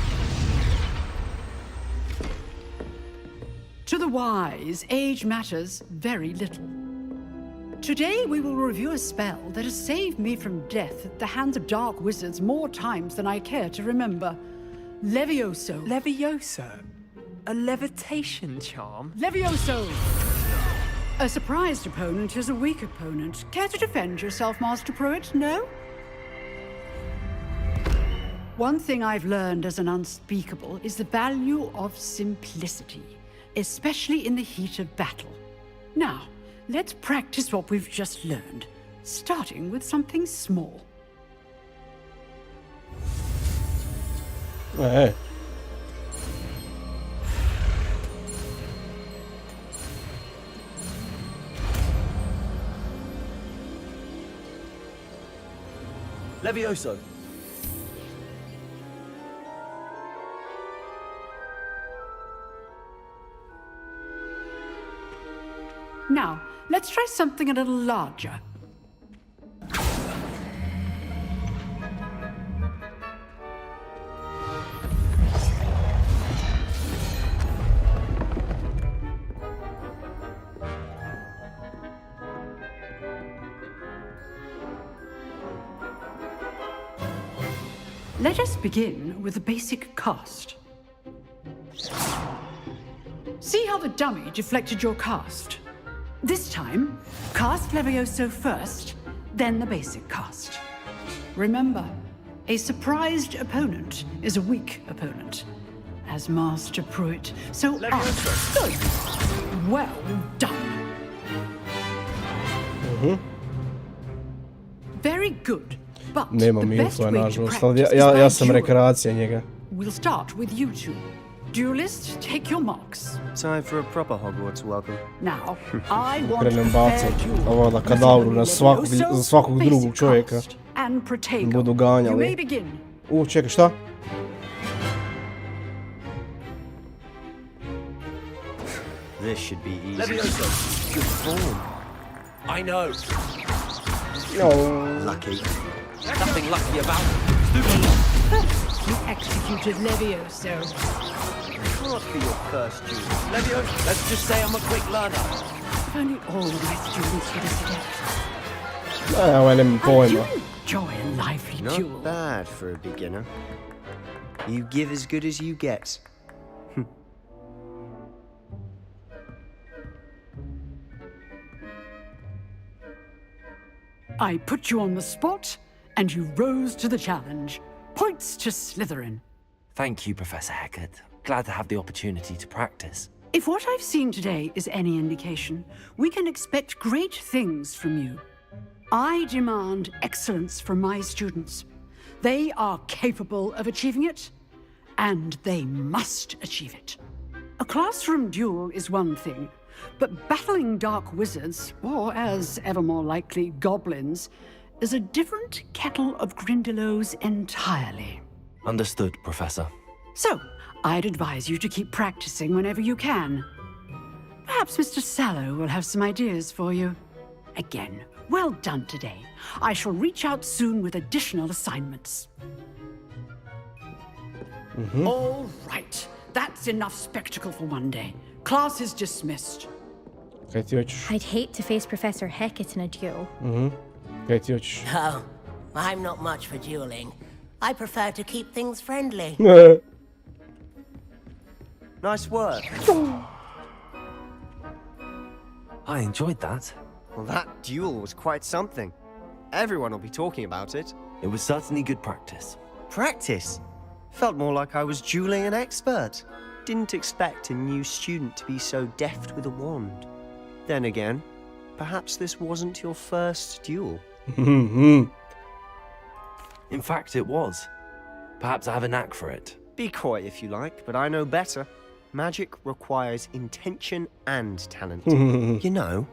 To the wise, age matters very little. Today we will review a spell that has saved me from death at the hands of dark wizards more times than I care to remember. Levioso. Levioso? A levitation charm? Levioso! A surprised opponent is a weak opponent. Care to defend yourself, Master Pruitt? No? One thing I've learned as an unspeakable is the value of simplicity, especially in the heat of battle. Now, let's practice what we've just learned, starting with something small. Hey. Levioso! Now, let's try something a little larger. Let us begin with the basic cast. See how the dummy deflected your cast? This time, cast Levioso first, then the basic cast. Remember, a surprised opponent is a weak opponent, as Master Pruitt so good. Well done. Very good, but Nemam the best info, way to nažalost, ali practice is ja by sam duel. rekreacija njega. We'll start with you two. Duelists, take your marks. Time for a proper Hogwarts welcome. Now, I want Krenem fair bacati duel. ovo da kadavru na svakog drugog čovjeka. And Protego. Budu You may ganjali. begin. Čekaj, šta? This should be easy. Levioso! Good form. I know. No. Lucky. Nothing lucky about it. You executed Levioso. Can't be your first duel. Levioso, let's just say I'm a quick learner. If only all my students were this adept. Evo, nemam pojma. Enjoy a lively Not duel. bad for a beginner. You give as good as you get. I put you on the spot, and you rose to the challenge. Points to Slytherin. Thank you, Professor Hecat. Glad to have the opportunity to practice. If what I've seen today is any indication, we can expect great things from you. I demand excellence from my students. They are capable of achieving it, and they must achieve it. A classroom duel is one thing, but battling dark wizards, or as ever more likely, goblins, is a different kettle of Grindylows entirely. Understood, Professor. So, I'd advise you to keep practicing whenever you can. Perhaps Mr. Sallow will have some ideas for you. Again, well done today. I shall reach out soon with additional assignments. All right. That's enough spectacle for one day. Class is dismissed. Kaj ti hoćeš? I'd hate to face Professor Hecat in a duel. Kaj ti hoćeš? Oh, I'm not much for dueling. I prefer to keep things friendly. Nice work. I enjoyed that. Well, that duel was quite something. Everyone will be talking about it. It was certainly good practice. Practice? Felt more like I was dueling an expert. Didn't expect a new student to be so deft with a wand. Then again, perhaps this wasn't your first duel. In fact, it was. Perhaps I have a knack for it. Be coy if you like, but I know better. Magic requires intention and talent. You know,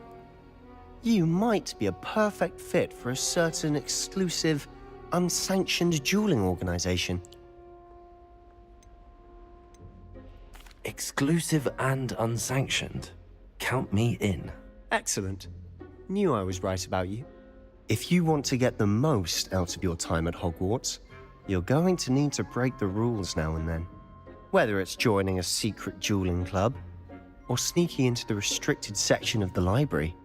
you might be a perfect fit for a certain exclusive, unsanctioned dueling organization. Exclusive and unsanctioned. Count me in. Excellent. Knew I was right about you. If you want to get the most out of your time at Hogwarts, you're going to need to break the rules now and then. Whether it's joining a secret dueling club, or sneaking into the restricted section of the library,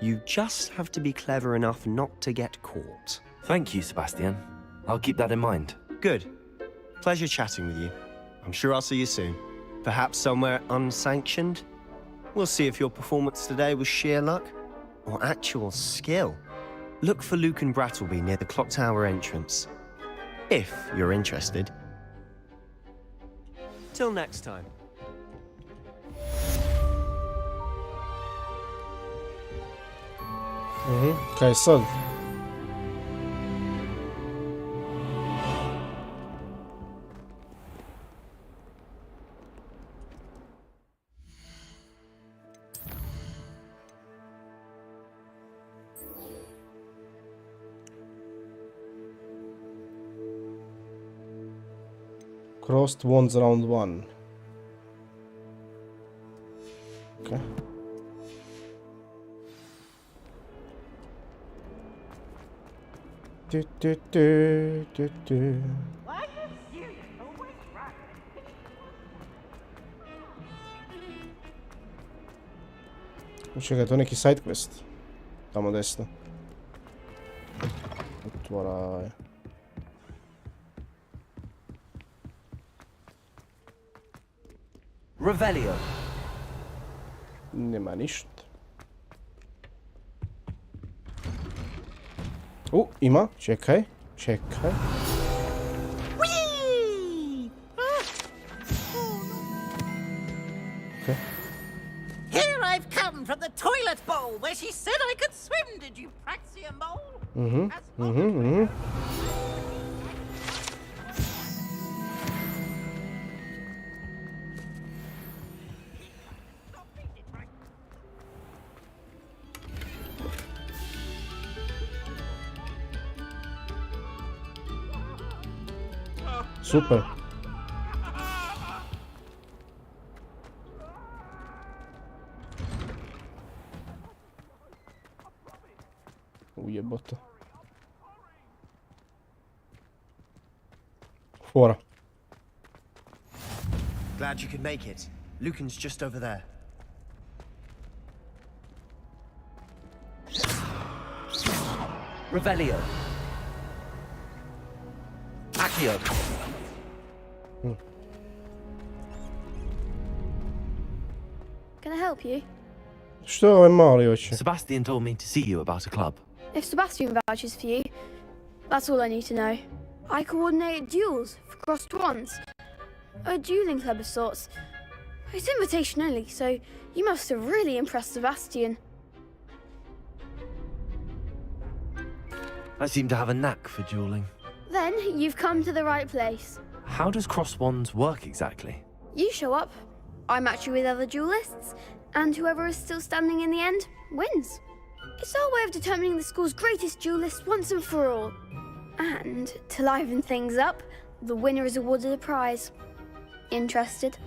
you just have to be clever enough not to get caught. Thank you, Sebastian. I'll keep that in mind. Good. Pleasure chatting with you. I'm sure I'll see you soon. Perhaps somewhere unsanctioned? We'll see if your performance today was sheer luck or actual skill. Look for Luke and Brattleby near the clock tower entrance. If you're interested. Till next time. Kaj sad? Crossed wands round 1. Okay. Do. Čekaj, to je neki side quest. Tamo desno. Otvaraj. Revelio. Nema ništa. Ima. Čekaj. Okay. Here I've come from the toilet bowl where she said I could swim. Did you praxia mole? Super. Ujebote. Fora. Glad you could make it. Lucan's just over there. Revelio. Accio. Can I help you? Što je ovaj mali hoće? Sebastian told me to see you about a club. If Sebastian vouches for you, that's all I need to know. I coordinate duels for crossed wands. A dueling club of sorts. It's invitation only, so you must have really impressed Sebastian. I seem to have a knack for dueling. Then you've come to the right place. How does cross wands work exactly? You show up, I match you with other duelists, and whoever is still standing in the end wins. It's our way of determining the school's greatest duelist once and for all. And to liven things up, the winner is awarded a prize. Interested?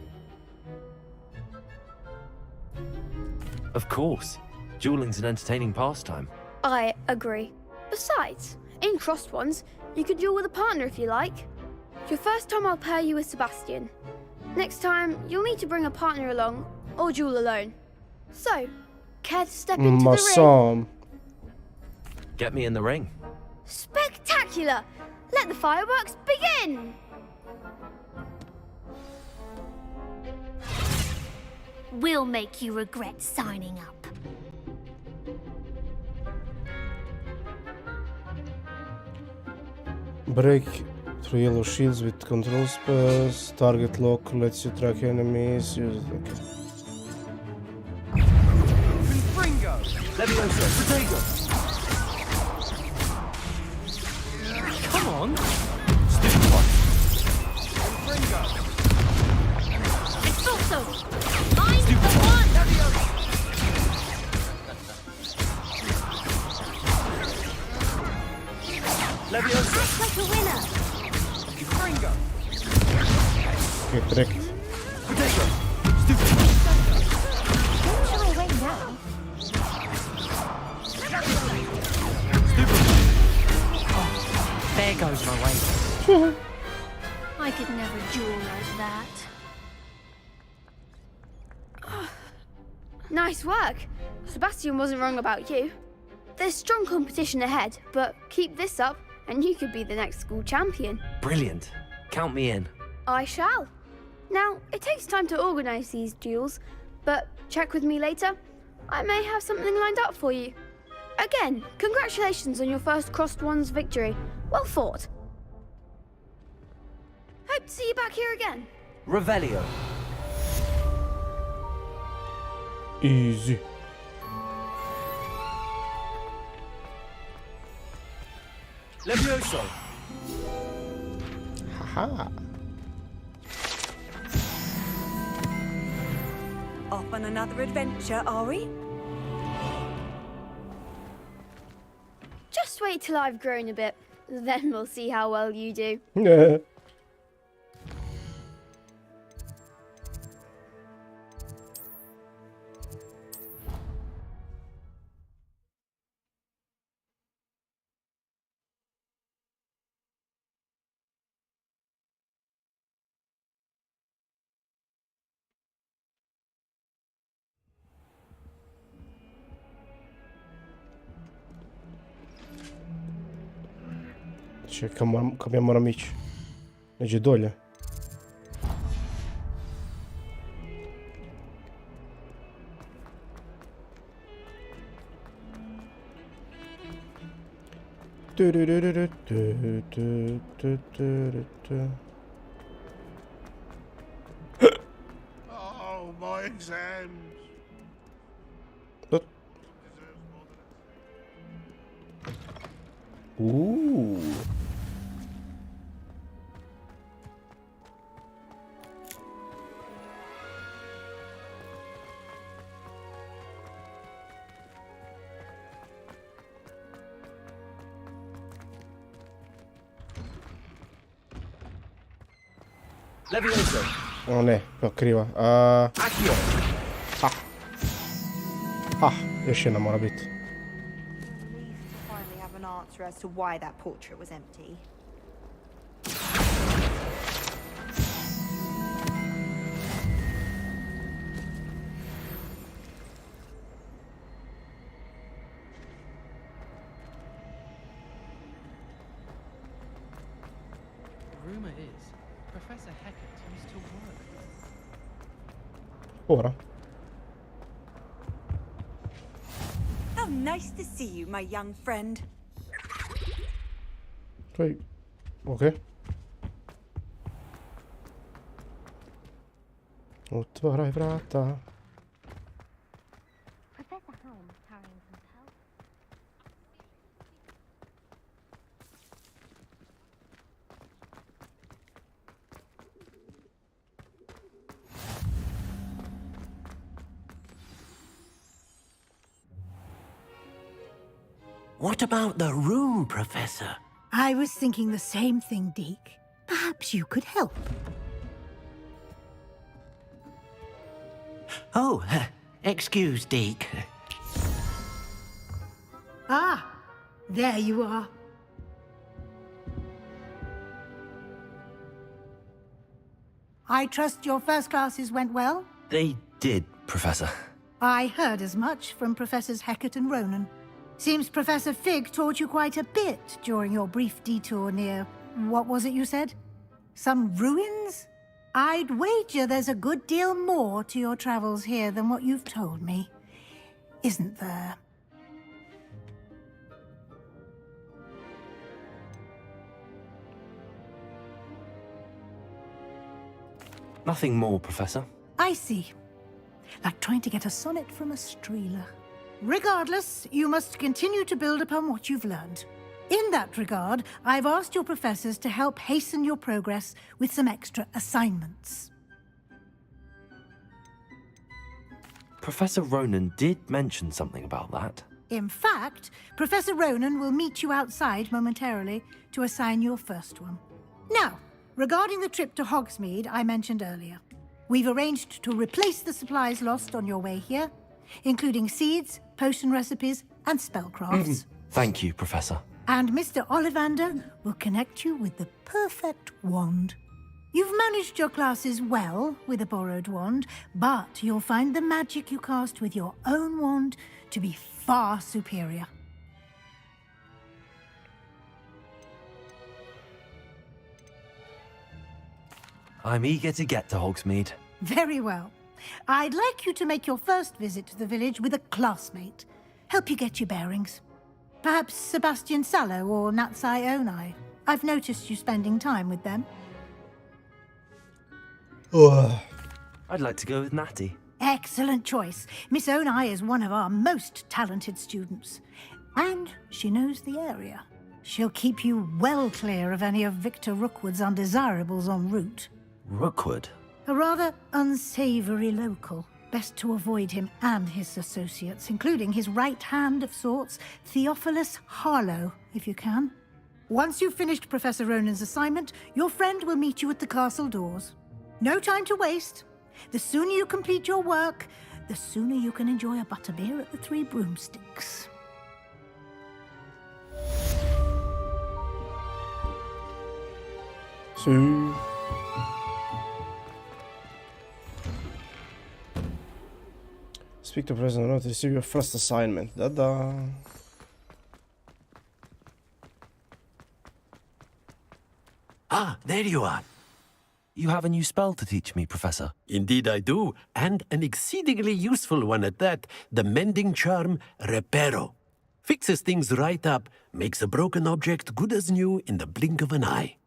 Of course. Dueling's an entertaining pastime. I agree. Besides, in crossed ones, you could duel with a partner if you like. Your first time I'll pair you with Sebastian. Next time, you'll need to bring a partner along, or duel alone. So, care to step into the ring? Get me in the ring. Spectacular! Let the fireworks begin! We'll make you regret signing up. Break through yellow shields with control spells. Target lock lets you track enemies. Use it. Okay. Fringo! Levioso! Protego! Come on! Stupid one! Fringo! It's also I'm the one! Levioso! Act like a winner! Fringo! Okay, correct. Protego! Stupid! Don't shy away now. Stupid! There goes my way. I could never duel like that. Nice work. Sebastian wasn't wrong about you. There's strong competition ahead, but keep this up and you could be the next school champion. Brilliant. Count me in. I shall. Now, it takes time to organise these duels, but check with me later. I may have something lined up for you. Again, congratulations on your first Crossed Wands victory. Well fought. Hope to see you back here again. Revelio. Easy. Levioso. Haha. Off on another adventure, are we? Just wait till I've grown a bit, then we'll see how well you do. Čekaj, kam ja moram ići? Neđe dolje. Oh, my exams. What? Ooh. Levioso. O ne, kriva. Accio. Još jedna mora biti. Finally have an answer as to why that portrait was empty. Rumor is, Professor Hecat used to work there. Ora. How nice to see you, my young friend. Okej. Okay. Otvaraj vrata. Professor Helm is carrying some help. What about the room, Professor? I was thinking the same thing, Deke. Perhaps you could help. Oh, excuse, Deke. Ah, there you are. I trust your first classes went well? They did, Professor. I heard as much from Professors Hecat and Ronan. Seems Professor Fig taught you quite a bit during your brief detour near... what was it you said? Some ruins? I'd wager there's a good deal more to your travels here than what you've told me. Isn't there? Nothing more, Professor. I see. Like trying to get a sonnet from a streeler. Regardless, you must continue to build upon what you've learned. In that regard, I've asked your professors to help hasten your progress with some extra assignments. Professor Ronan did mention something about that. In fact, Professor Ronan will meet you outside momentarily to assign your first one. Now, regarding the trip to Hogsmeade I mentioned earlier, we've arranged to replace the supplies lost on your way here, including seeds, potion recipes, and spellcrafts. Thank you, Professor. And Mr. Ollivander will connect you with the perfect wand. You've managed your classes well with a borrowed wand, but you'll find the magic you cast with your own wand to be far superior. I'm eager to get to Hogsmeade. Very well. I'd like you to make your first visit to the village with a classmate. Help you get your bearings. Perhaps Sebastian Sallow or Natsai Onai. I've noticed you spending time with them. I'd like to go with Natty. Excellent choice. Miss Onai is one of our most talented students. And she knows the area. She'll keep you well clear of any of Victor Rookwood's undesirables en route. Rookwood? A rather unsavory local. Best to avoid him and his associates, including his right hand of sorts, Theophilus Harlow, if you can. Once you've finished Professor Ronan's assignment, your friend will meet you at the castle doors. No time to waste. The sooner you complete your work, the sooner you can enjoy a butterbeer at the Three Broomsticks. See. Speak to President Ronan to receive your first assignment. Da-da. Ah, there you are. You have a new spell to teach me, Professor. Indeed I do, and an exceedingly useful one at that. The mending charm, Reparo. Fixes things right up, makes a broken object good as new in the blink of an eye.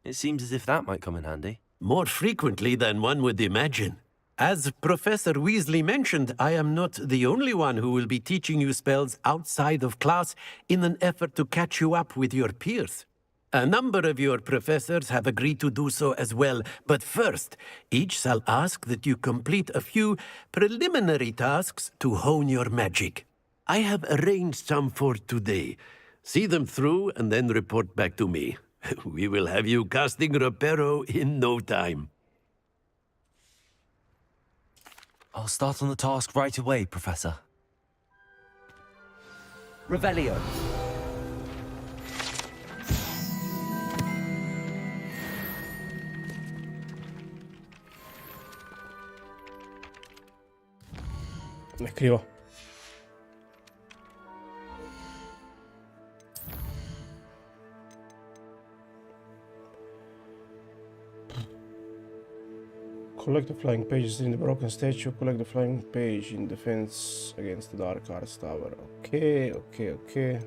It seems as if that might come in handy. More frequently than one would imagine. As Professor Weasley mentioned, I am not the only one who will be teaching you spells outside of class in an effort to catch you up with your peers. A number of your professors have agreed to do so as well, but first, each shall ask that you complete a few preliminary tasks to hone your magic. I have arranged some for today. See them through and then report back to me. We will have you casting Reparo in no time. I'll start on the task right away, Professor. Revelio. Ne krivo. Collect the flying pages in the broken statue. Collect the flying page in defense against the dark arts tower. Okay. Okay.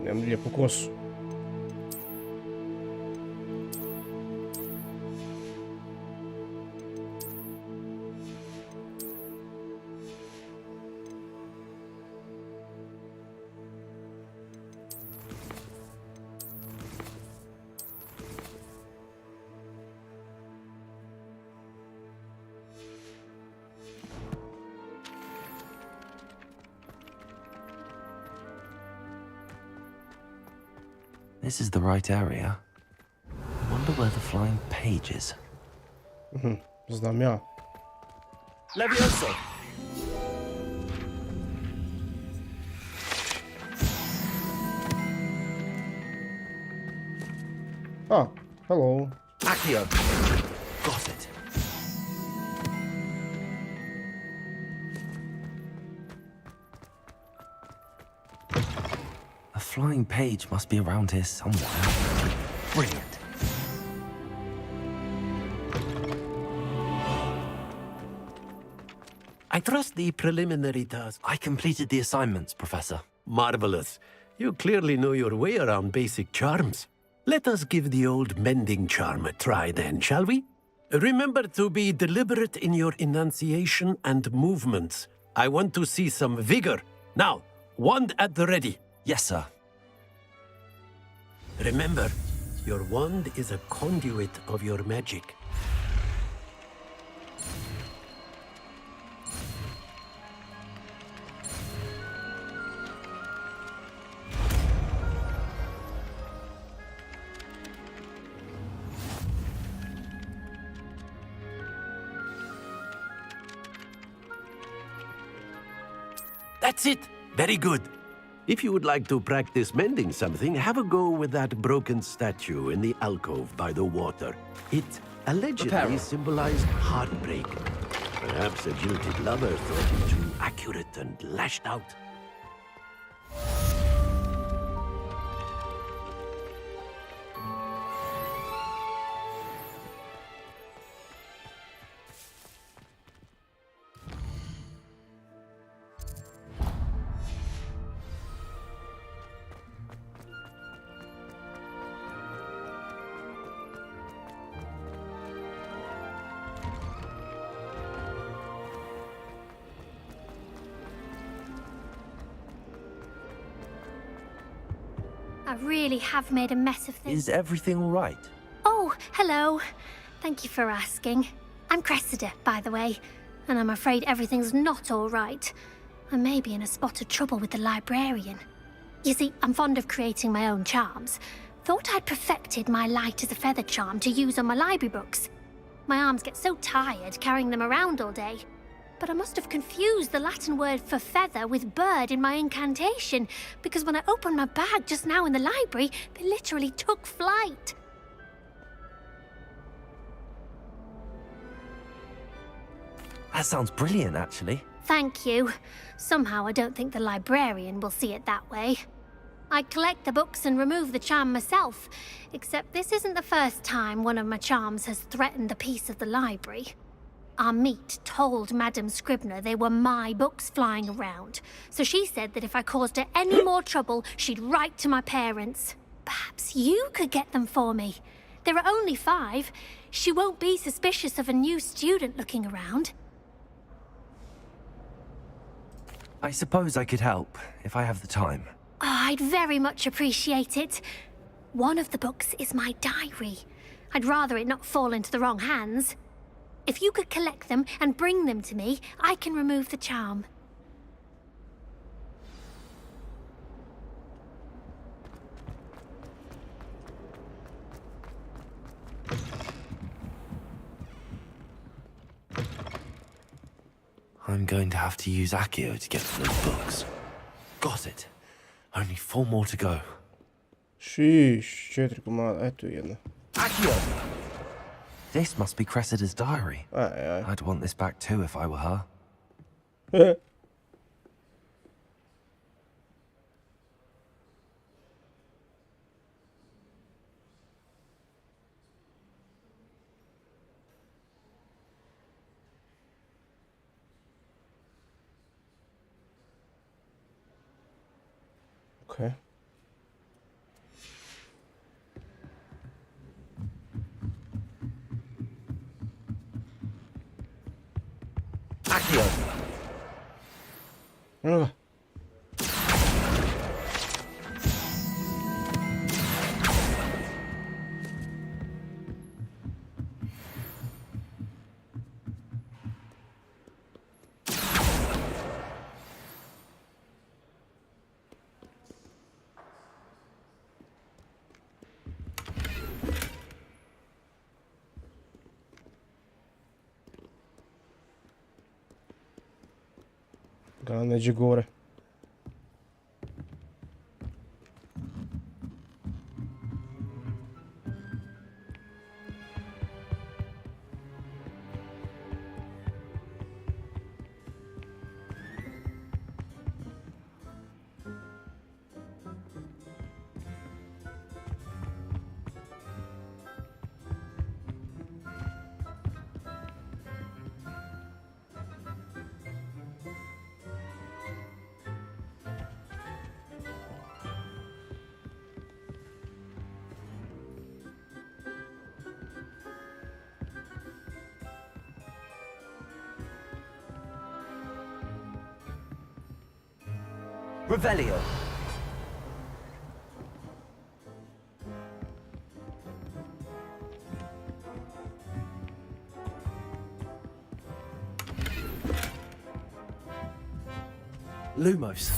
Nemam lijepu kosu. This is the right area. I wonder where the flying page is. Znam ja. Levioso. Ah, hello. Accio. Got it. A flying page must be around here somewhere. Brilliant. I trust the preliminary task. I completed the assignments, Professor. Marvelous. You clearly know your way around basic charms. Let us give the old mending charm a try then, shall we? Remember to be deliberate in your enunciation and movements. I want to see some vigor. Now, wand at the ready. Yes, sir. Remember, your wand is a conduit of your magic. That's it! Very good. If you would like to practice mending something, have a go with that broken statue in the alcove by the water. It allegedly symbolized heartbreak. Perhaps a jilted lover thought it too accurate and lashed out. I really have made a mess of things. Is everything all right? Oh, hello. Thank you for asking. I'm Cressida, by the way, and I'm afraid everything's not all right. I may be in a spot of trouble with the librarian. You see, I'm fond of creating my own charms. Thought I'd perfected my light as a feather charm to use on my library books. My arms get so tired carrying them around all day. But I must have confused the Latin word for feather with bird in my incantation, because when I opened my bag just now in the library, they literally took flight. That sounds brilliant, actually. Thank you. Somehow I don't think the librarian will see it that way. I collect the books and remove the charm myself, except this isn't the first time one of my charms has threatened the peace of the library. Our meet told Madame Scribner they were my books flying around, so she said that if I caused her any more trouble, she'd write to my parents. Perhaps you could get them for me. There are only 5. She won't be suspicious of a new student looking around. I suppose I could help, if I have the time. Oh, I'd very much appreciate it. One of the books is my diary. I'd rather it not fall into the wrong hands. If you could collect them and bring them to me, I can remove the charm. I'm going to have to use Accio to get to those books. Got it. Only 4 more to go. Sheesh, 4 komada, eto jedna. Accio! This must be Cressida's diary. I'd want this back too if I were her. Okay. Accio! Ugh. Ga neđe gore. Revelio. Lumos.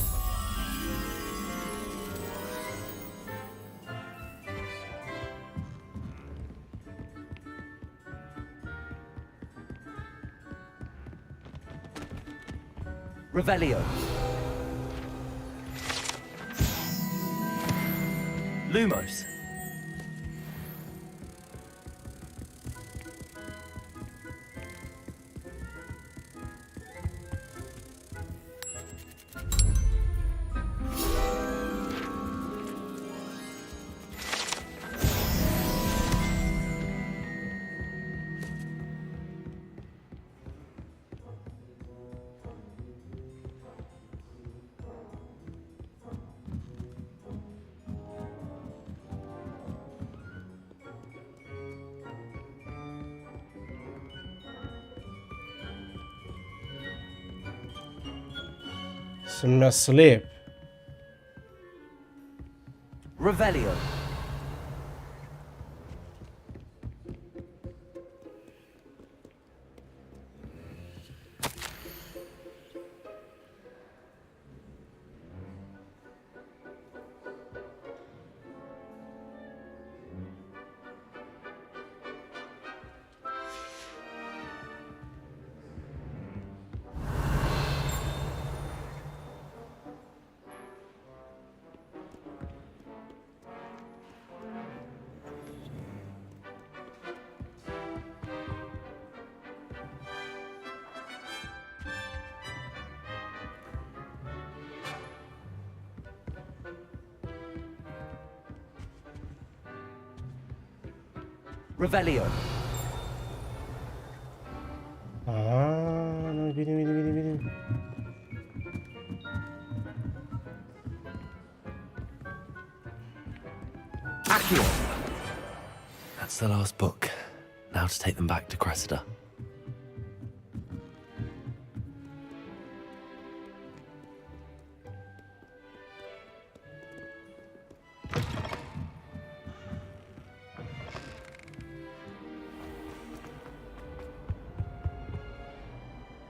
Revelio. Lumos. Sam ja slijep. Revelio. Revelio. Ah, no, vieni. Accio! That's the last book. Now to take them back to Cressida.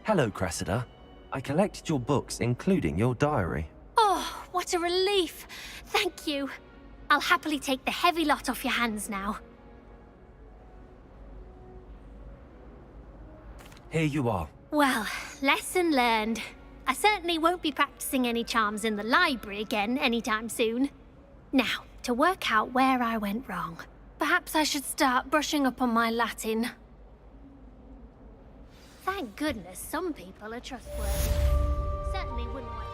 Hello, Cressida. I collected your books, including your diary. Oh, what a relief. Thank you. I'll happily take the heavy lot off your hands now. Here you are. Well, lesson learned. I certainly won't be practicing any charms in the library again anytime soon. Now, to work out where I went wrong. Perhaps I should start brushing up on my Latin. Thank goodness some people are trustworthy. Certainly wouldn't want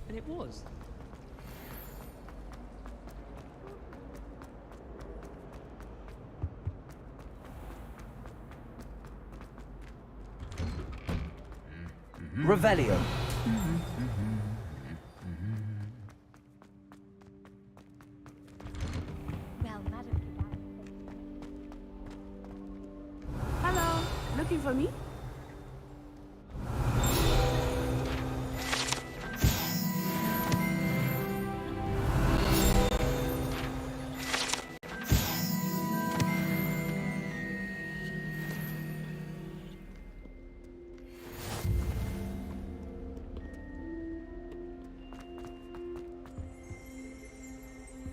And it was. Revelio. Well, madam. Hello, looking for me?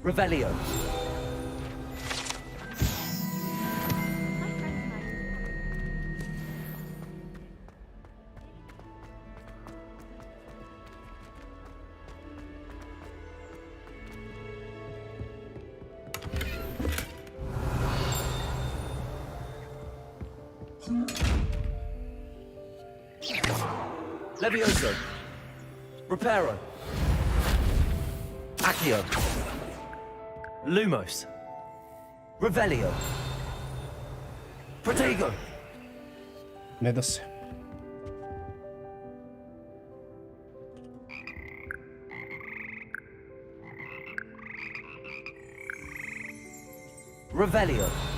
Revelio. Levioso. Reparo. Accio. Lumos. Revelio. Protego. Ne da se. Revelio.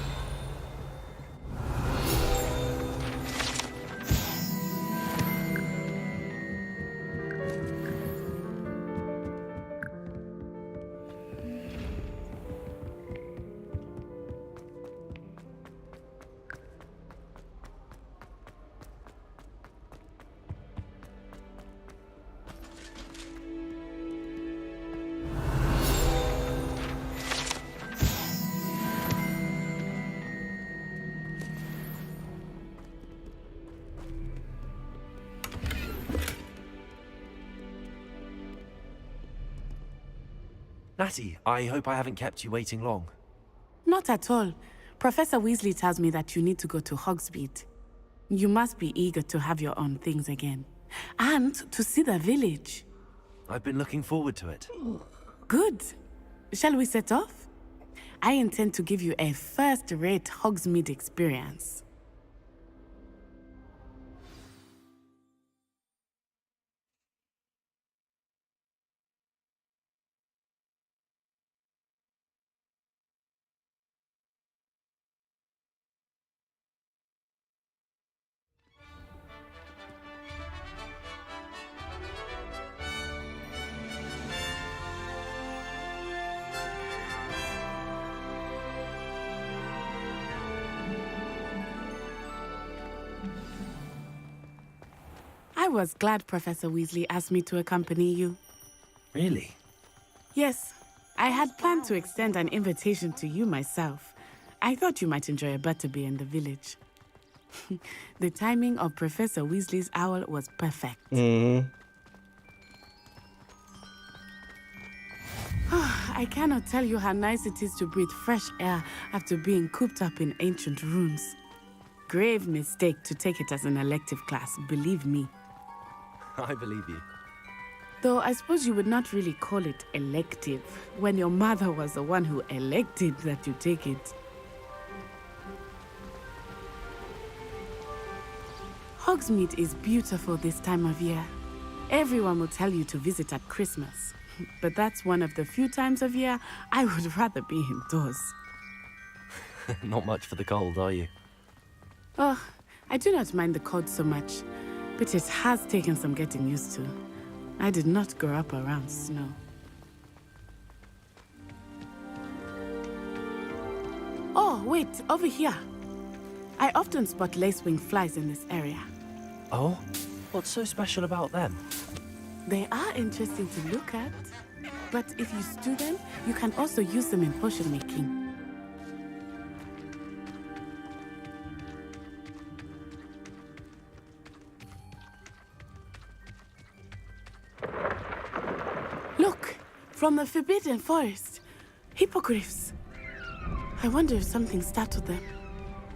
Natty, I hope I haven't kept you waiting long. Not at all. Professor Weasley tells me that you need to go to Hogsmeade. You must be eager to have your own things again. And to see the village. I've been looking forward to it. Good. Shall we set off? I intend to give you a first-rate Hogsmeade experience. I was glad Professor Weasley asked me to accompany you. Really? Yes, I had planned to extend an invitation to you myself. I thought you might enjoy a butterbeer in the village. The timing of Professor Weasley's owl was perfect. I cannot tell you how nice it is to breathe fresh air after being cooped up in ancient rooms. Grave mistake to take it as an elective class, believe me. I believe you. Though I suppose you would not really call it elective when your mother was the one who elected that you take it. Hogsmeade is beautiful this time of year. Everyone will tell you to visit at Christmas. But that's one of the few times of year I would rather be indoors. Not much for the cold, are you? Oh, I do not mind the cold so much, but it has taken some getting used to. I did not grow up around snow. Oh, wait, over here. I often spot lacewing flies in this area. Oh? What's so special about them? They are interesting to look at, but if you stew them, you can also use them in potion making. Look, from the Forbidden Forest, hippogriffs. I wonder if something startled them.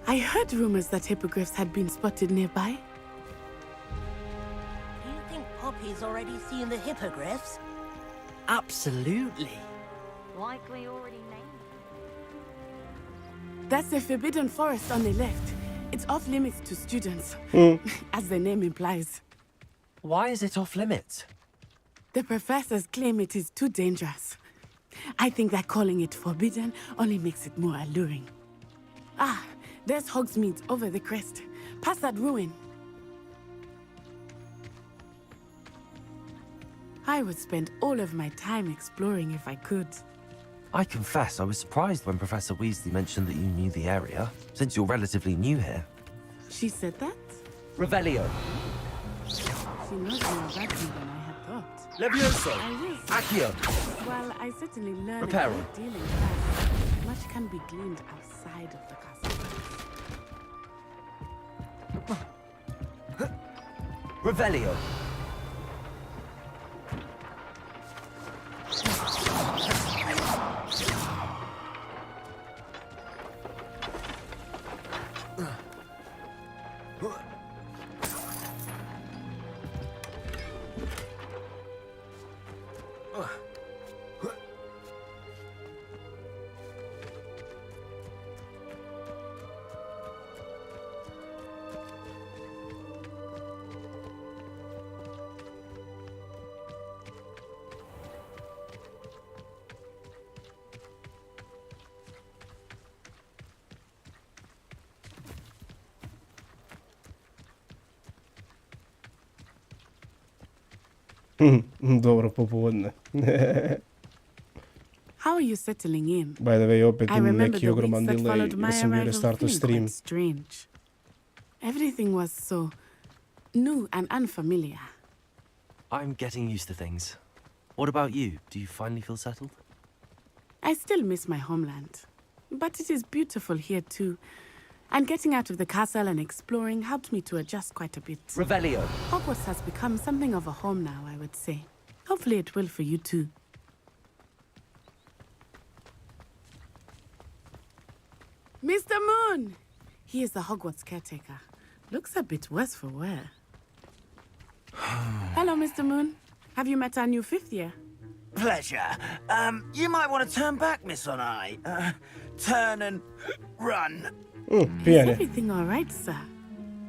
I heard rumors that hippogriffs had been spotted nearby. Do you think Poppy's already seen the hippogriffs? Absolutely. Like we already named. That's the Forbidden Forest on the left. It's off limits to students, as the name implies. Why is it off limits? The professors claim it is too dangerous. I think that calling it forbidden only makes it more alluring. Ah, there's Hogsmeade over the crest. Past that ruin. I would spend all of my time exploring if I could. I confess I was surprised when Professor Weasley mentioned that you knew the area, since you're relatively new here. She said that? Revelio. She knows more about me than I had thought. Levioso. I will. Accio. Well, I certainly learned Reparo. a great deal in class. Much can be gleaned outside of the castle. Revelio. Dobro popodne. How are you settling in? By the way, opet I imam remember neki the ogroman weeks that delay followed jer my sam bio arrival restartao feeling stream. quite strange. Everything was so new and unfamiliar. I'm getting used to things. What about you? Do you finally feel settled? I still miss my homeland, but it is beautiful here too. And getting out of the castle and exploring helped me to adjust quite a bit. Revelio. Hogwarts has become something of a home now, I would say. Hopefully it will for you too. Mr. Moon! He is the Hogwarts caretaker. Looks a bit worse for wear. Hello, Mr. Moon. Have you met our new 5th year? pleasure. You might want to turn back, Miss Onai. Turn and run. Is everything all right, sir?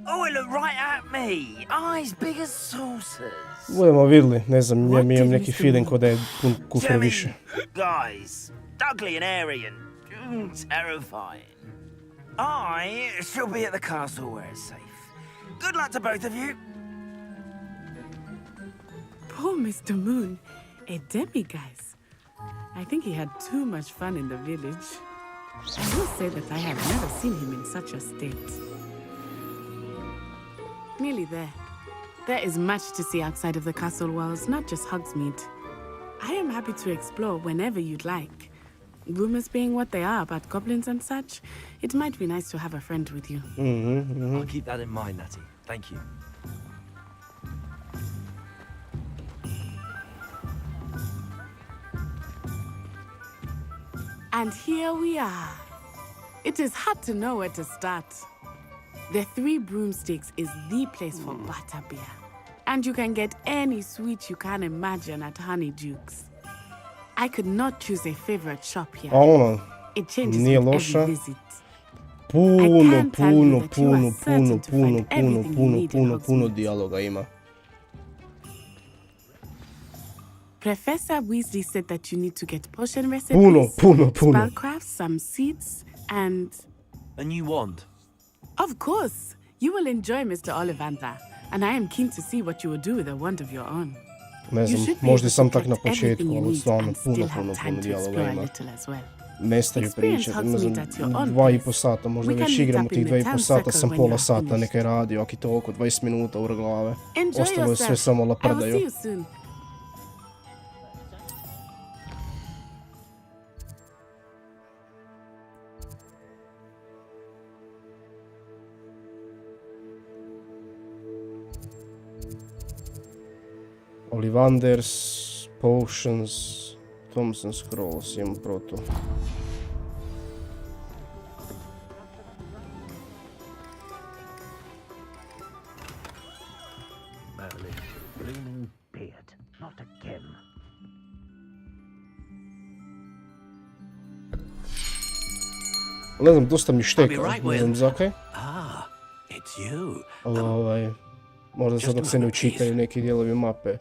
Oh, it looked right at me. Eyes big as saucers. Budemo vidjeli, ne znam, ja imam neki feeling kod da je pun kufer više. Guys, ugly and airy and terrifying. I shall be at the castle where it's safe. Good luck to both of you. Poor Mr. Moon, a demiguise. I think he had too much fun in the village. I will say that I have never seen him in such a state. Nearly there. There is much to see outside of the castle walls, not just Hogsmeade. I am happy to explore whenever you'd like. Rumors being what they are about goblins and such, it might be nice to have a friend with you. I'll keep that in mind, Natty. Thank you. And here we are. It is hard to know where to start. The Three Broomsticks is the place for butterbeer. And you can get any sweet you can imagine at Honeydukes. I could not choose a favorite shop here. It changes with every visit. Puno dijaloga ima. Professor Weasley said that you need to get potion recipes, spellcrafts, some seeds, and... A new wand? Of course! You will enjoy Mr. Ollivander, and I am keen to see what you will do with a wand of your own. Ne znam, možda sam tak na početku, ali stvarno puno dijaloga ima. Ne staju pričati, ne znam, 2,5 sata, možda već igramo tih 2,5 sata, sam pola sata nekaj radio, ako je to oko 20 minuta ura glave. Ostalo je sve samo laprdaju. Ollivanders, Potions, Thompson Scrolls, imam proto. Blooming beard, not again. Ne znam, dosta mi šteka, ne znam zakaj. Ah, it's you. Ali možda sad dok se ne učitaju neki dijelovi mape.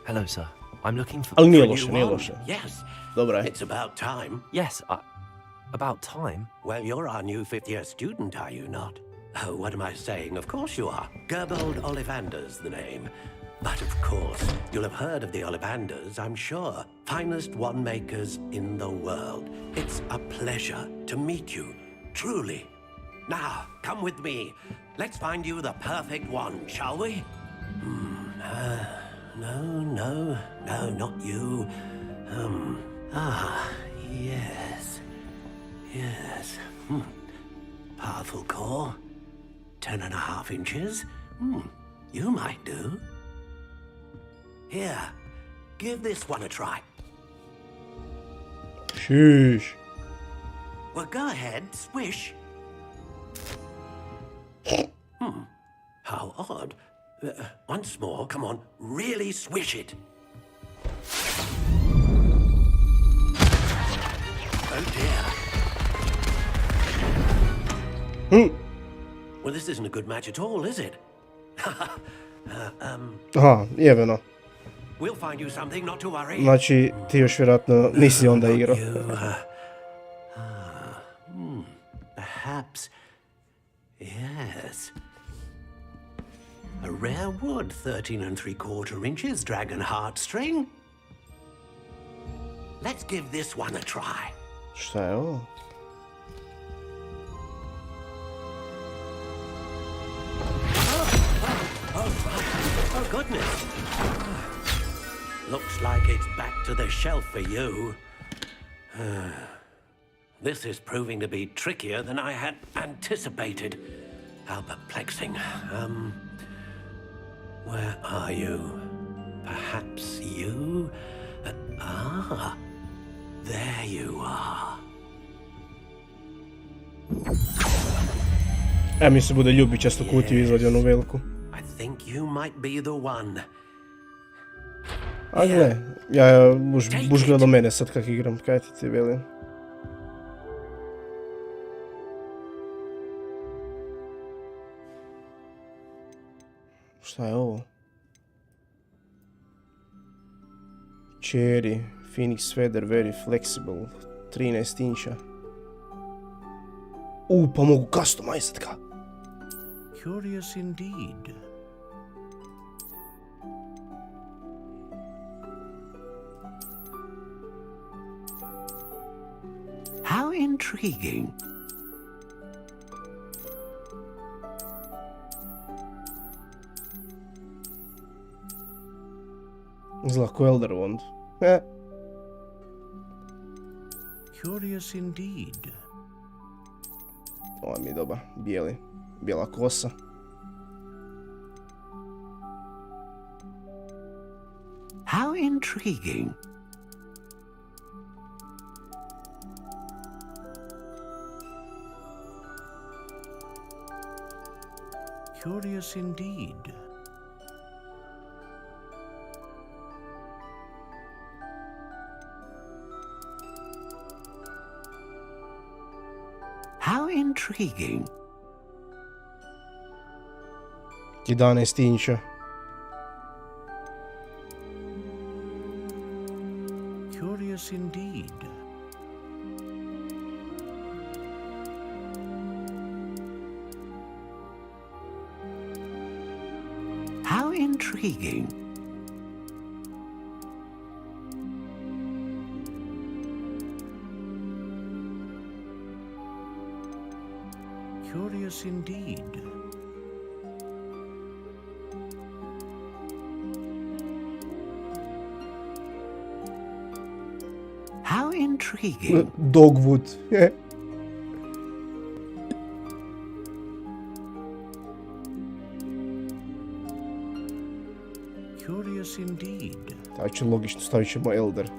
Hello, sir. I'm looking for... Ali nije loše. Yes. Dobro je. It's about time. Yes, about time? Well, you're our new 5th year student, are you not? Oh, what am I saying? Of course you are. Gerbold Ollivander's the name. But of course, you'll have heard of the Ollivanders, I'm sure. Finest wand makers in the world. It's a pleasure to meet you, truly. Now, come with me. Let's find you the perfect wand, shall we? No, not you. Yes. Powerful core. 10.5 inches. You might do. Here, give this one a try. Sheesh. Well, go ahead, swish. How odd. Once more, come on, really swish it. Oh dear. Well, this isn't a good match at all, is it? Aha, jebeno. We'll find you something, not to worry. Znači, ti još vjerojatno nisi onda igrao. Perhaps. Yes. A rare wood, 13 3/4 inches, dragon heartstring. Let's give this one a try. Šta je ovo? Oh, goodness. Looks like it's back to the shelf for you. This is proving to be trickier than I had anticipated. How perplexing. Where are you? Perhaps you? There you are. Mi se bude Ljubić često kutiju izvadi onu veliku. I think you might be the one. A gle, ja buš gledao mene sad kak igram, kaj ti velim. Šta je ovo? Cherry, Phoenix Feather, very flexible, 13 inča. Pa mogu customizat ga. Curious indeed. How intriguing. Izgleda ko Elder Wand. Curious indeed. Ovo mi je dobar, bijeli. Bijela kosa. How intriguing. Curious indeed. How intriguing. 11 inča. Curious indeed. How intriguing. Curious indeed. How intriguing. Dogwood. Curious indeed. Znači logično, stavit ćemo Elder.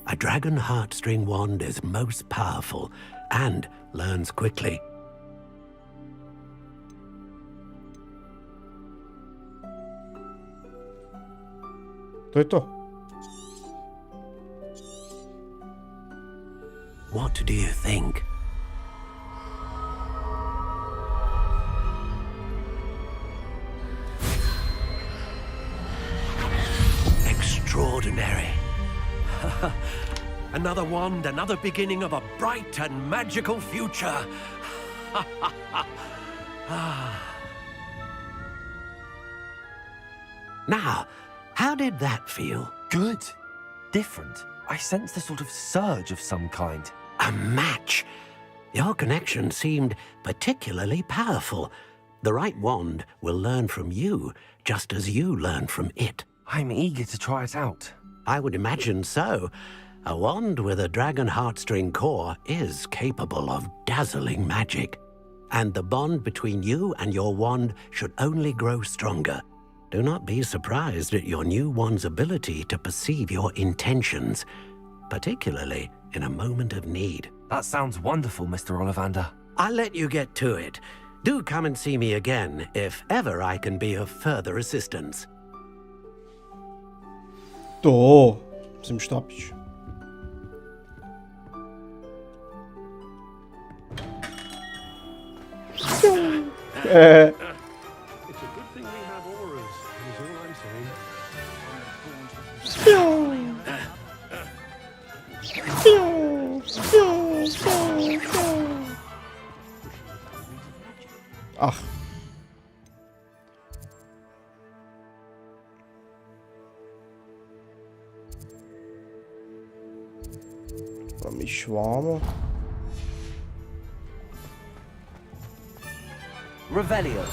A dragon heartstring wand is most powerful and learns quickly. To je to. What do you think? Extraordinary. Another wand, another beginning of a bright and magical future. Now, how did that feel? Good. Different. I sensed a sort of surge of some kind. A match. Your connection seemed particularly powerful. The right wand will learn from you, just as you learn from it. I'm eager to try it out. I would imagine so. A wand with a dragon heartstring core is capable of dazzling magic. And the bond between you and your wand should only grow stronger. Do not be surprised at your new wand's ability to perceive your intentions, particularly in a moment of need. That sounds wonderful, Mr. Ollivander. I'll let you get to it. Do come and see me again if ever I can be of further assistance. To, mislim štapić. It's a good thing we have auras, is all I'm saying. Ah. Vam ići vamo. Revelio.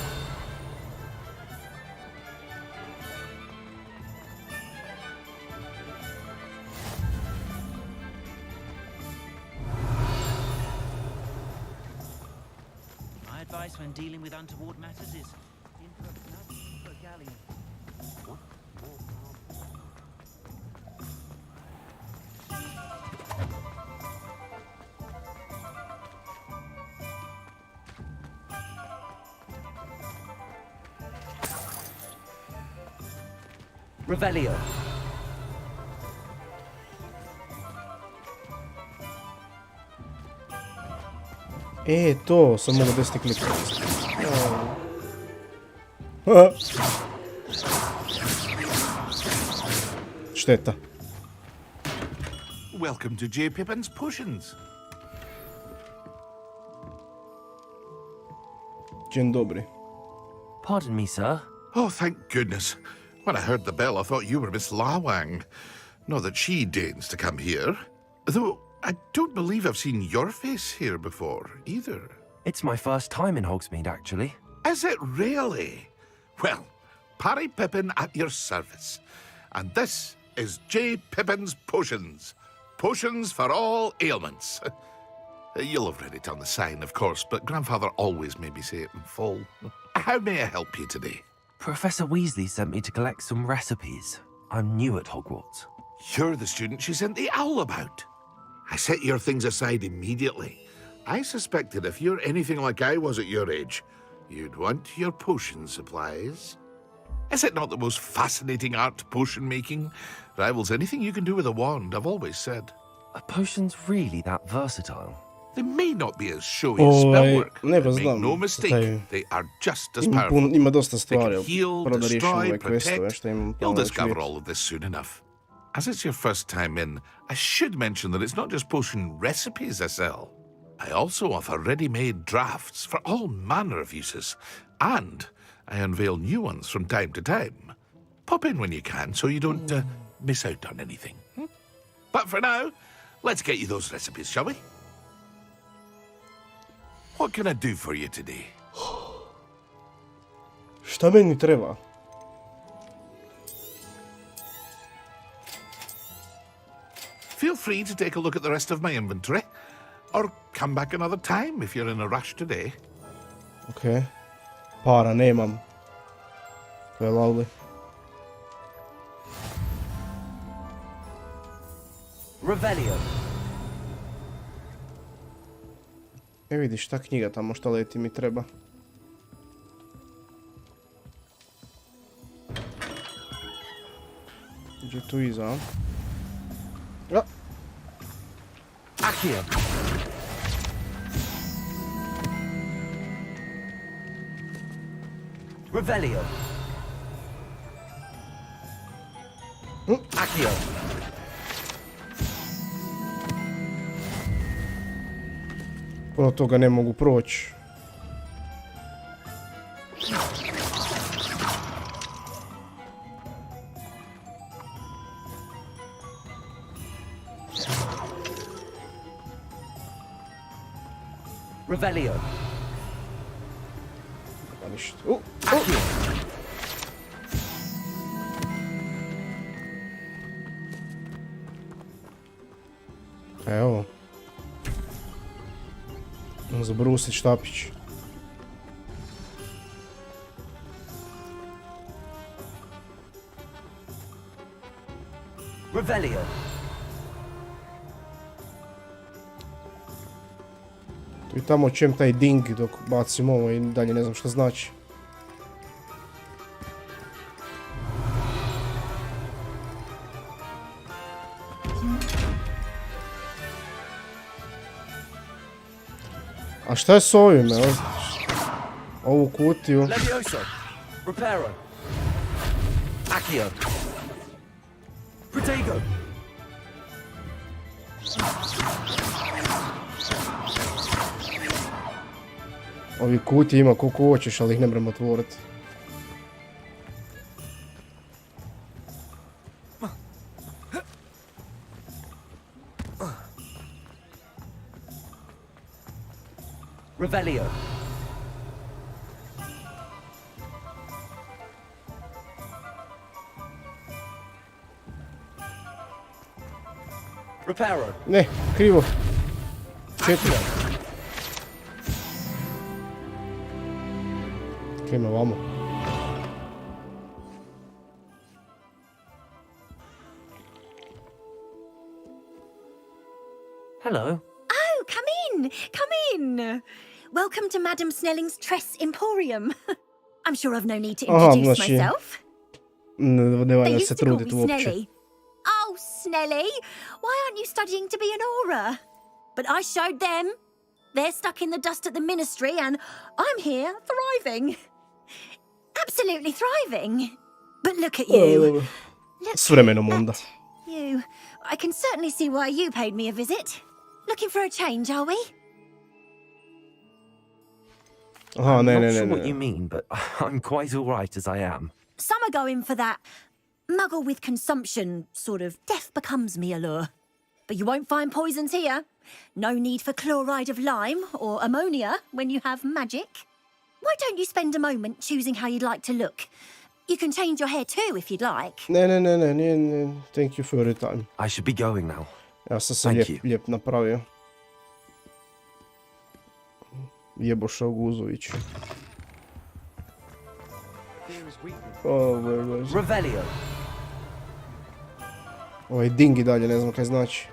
My advice when dealing with untoward matters is in for a galleon. Revelio. To sam mogu desiti klik. Šteta. Welcome to J. Pippin's Potions. Dzień dobry. Pardon me, sir. Oh, thank goodness. When I heard the bell, I thought you were Miss Lawang. Not that she deigns to come here. Though, I don't believe I've seen your face here before, either. It's my first time in Hogsmeade, actually. Is it really? Well, Parry Pippin at your service. And this is J. Pippin's Potions. Potions for all ailments. You'll have read it on the sign, of course, but Grandfather always made me say it in full. How may I help you today? Professor Weasley sent me to collect some recipes. I'm new at Hogwarts. You're the student she sent the owl about. I set your things aside immediately. I suspected if you're anything like I was at your age, you'd want your potion supplies. Is it not the most fascinating art, potion making? Rivals anything you can do with a wand, I've always said. Are potions really that versatile? They may not be as showy as spellwork. Ne Make znam. no mistake, they are just as powerful. Ima dosta They stvari. can heal, Prvo da riješim destroy, ove questove, protect. što imam You'll plano da ću discover vidjeti. all of this soon enough. As it's your first time in, I should mention that it's not just potion recipes I sell. I also offer ready-made drafts for all manner of uses, and I unveil new ones from time to time. Pop in when you can so you don't miss out on anything. But for now, let's get you those recipes, shall we? What can I do for you today? Šta meni treba? Feel free to take a look at the rest of my inventory, or come back another time if you're in a rush today. Ok. Para nemam. To je lovely. Revelio. E vidiš, ta knjiga tamo što leti mi treba. Gdje tu iza, a? Ja. Accio. Revelio. Accio. Puno toga ne mogu proći. Revelio. Pa ništa. Accio. Evo. Zabrusit štapić. Revelio. Tu i tamo čem taj ding dok bacim ovo i dalje ne znam šta znači. A šta je s ovim, evo? Ovu kutiju. Levioso. Reparo. Accio. Protego. Ovi kutije ima koliko hoćeš, ali ih ne mrem otvoriti. Revelio. Reparo. Ne, krivo. 4. Krema vamo. Hello. Oh, come in! Come in! Welcome to Madame Snelling's Tress Emporium. I'm sure I've no need to Aha, introduce znači, myself. Ne valja They se used to call truditi me uopće. Snelly. Oh, Snelly, why aren't you studying to be an aura? But I showed them. They're stuck in the dust at the ministry, and I'm here, thriving. Absolutely thriving. But look at you. S vremenom onda. You. I can certainly see why you paid me a visit. Looking for a change, are we? Aha, I'm ne, not ne, sure ne, what you ne. mean, but I'm quite all right as I am. Some are going for that muggle with consumption, sort of death becomes me allure. But you won't find poisons here. No need for chloride of lime or ammonia when you have magic. Why don't you spend a moment choosing how you'd like to look? You can change your hair too if you'd like. Ne. Thank you for your time. I should be going now. Ja sam se Thank lijep napravio. Jeboša Guzović. O, bože. Revelio. Ovaj dingi dalje, ne znam kaj znači.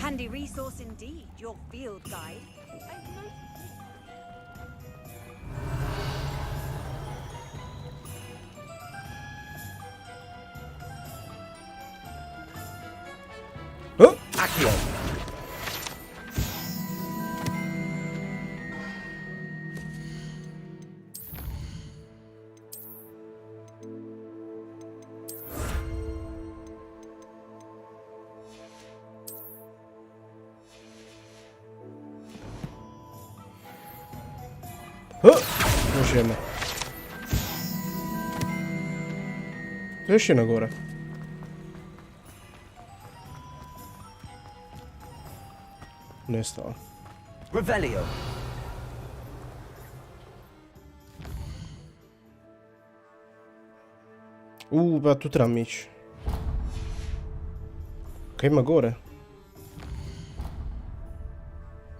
Handy resource indeed, your field guide. Accio. Još jedna. Još jedna gore. Nestala. Revelio. Ba tu trebam ići. Kaj ima gore?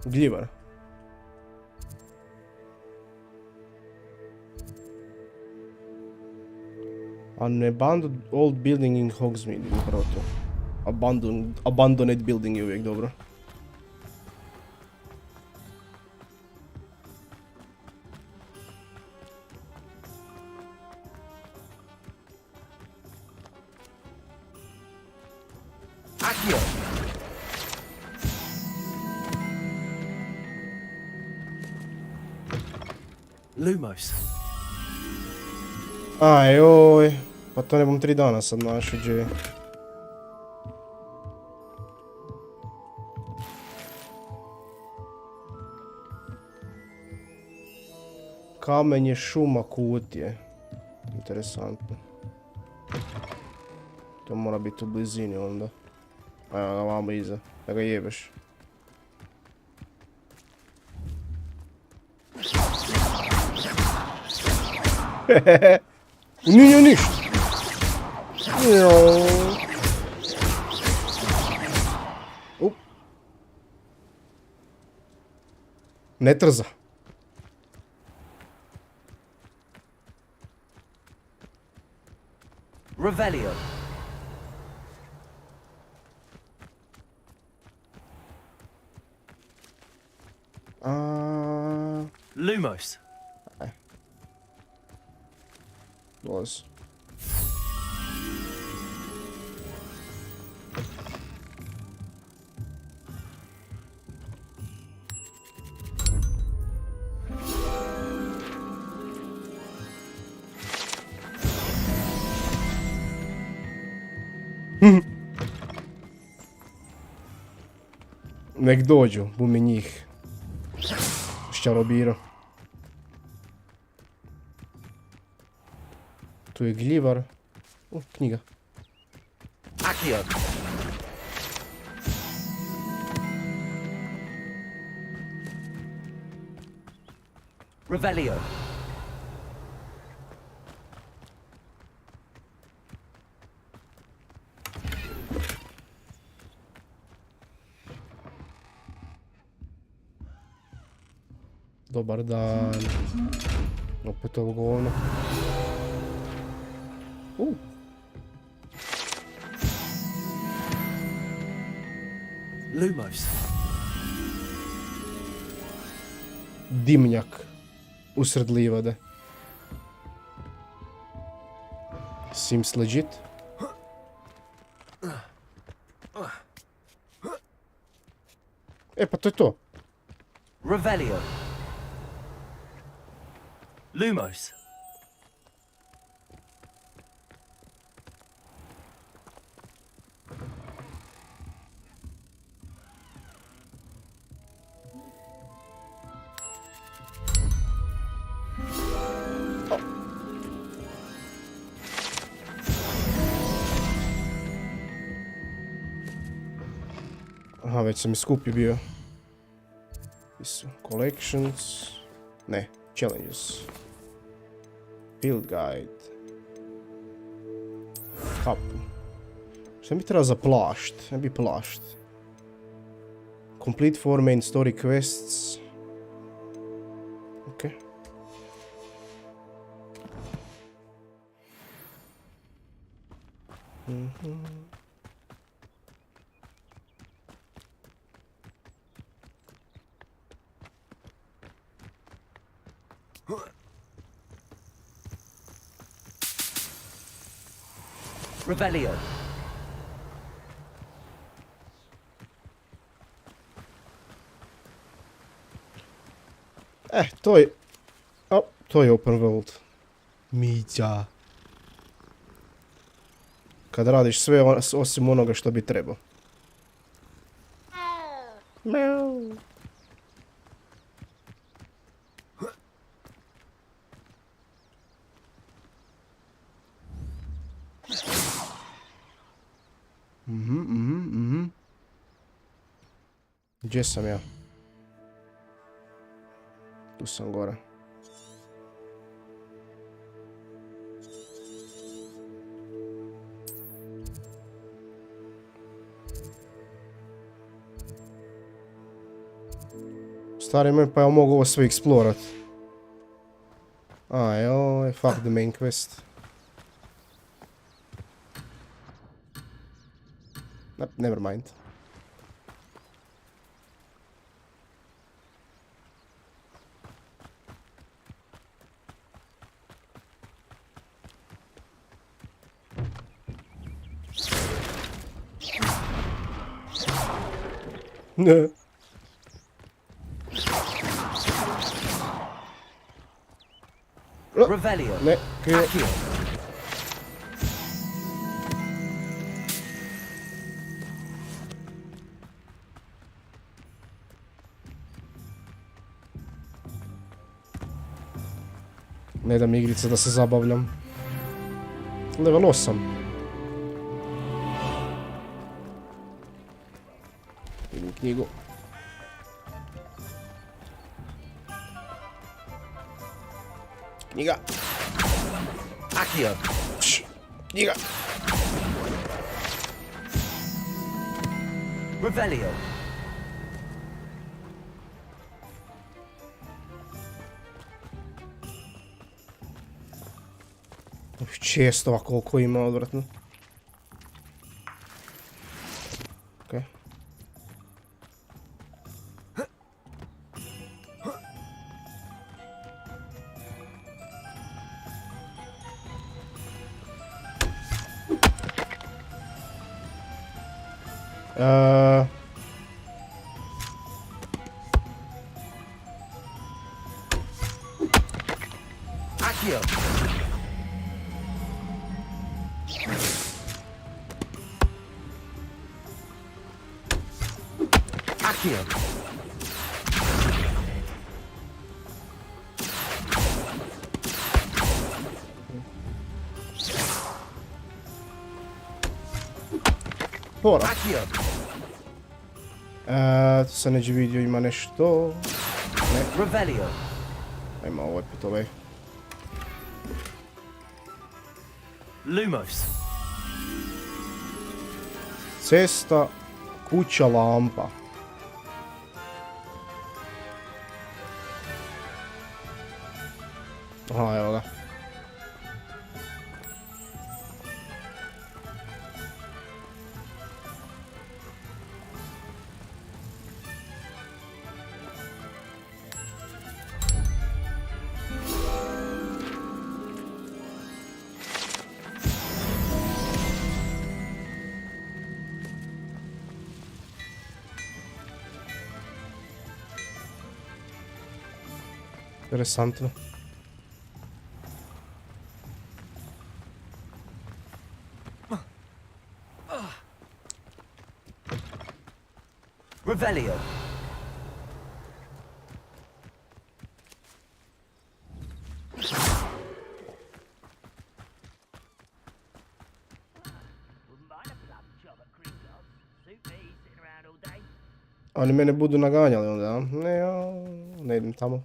Gljivar. An abandoned old building in Hogsmeade, upravo to. Abandoned building je uvijek dobro. Accio. Lumos. Ajoj, pa to ne bom 3 dana sad našao, gdje. Kamenje, šuma, kutije. Interesantno. To mora biti u blizini onda. Evo ga vamo iza, da ga jebeš. Nije ništa. Ne trza. Revelio. Lumos. Dolazi. Nek dođu, bumi njih. Šćarobiro. Tu je gljivar. Knjiga. Accio. Revelio. Dobar dan. Opet ovo govno. Lumos. Dimnjak usred livade. Seems legit. E, pa to je to. Revelio. Lumos. Aha, već sam i skupi bio. Collections. Ne, challenges. Field guide. Cup. Šta mi treba za plašt? Ne bi plašt. Complete 4 main story quests. Ok. Revelio. To je... O, to je open world. Mića. Kad radiš sve osim onoga što bi trebao. Meow. Gdje sam ja? Tu sam gore. Stari moj, pa ja mogu ovo sve eksplorat. Joj, fuck the main quest. Never mind. Ne. Revelio. Ne, krivo. Ne dam igrice da se zabavljam. Level 8. Vidim knjigu. Knjiga. Accio. Knjiga. Revelio. Često koliko ima odvratno. Ok. Accio. Accio. Pora. Accio. Tu sam neđe vidio, ima nešto. Ne. Revelio. Ajmo ovaj put ovaj. Lumos. Cesta, kuća, lampa. Aha, evo ga. Interesantno. Revelio. Oni mene budu naganjali onda, a? Ne, ja, ne idem tamo.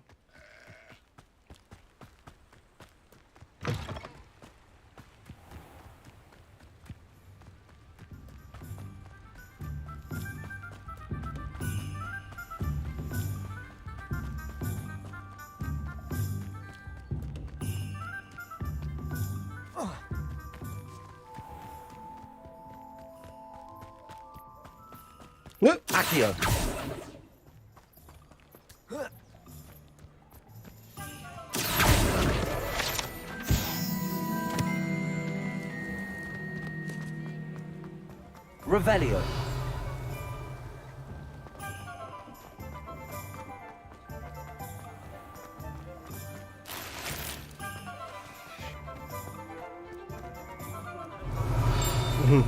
Accio. Revelio.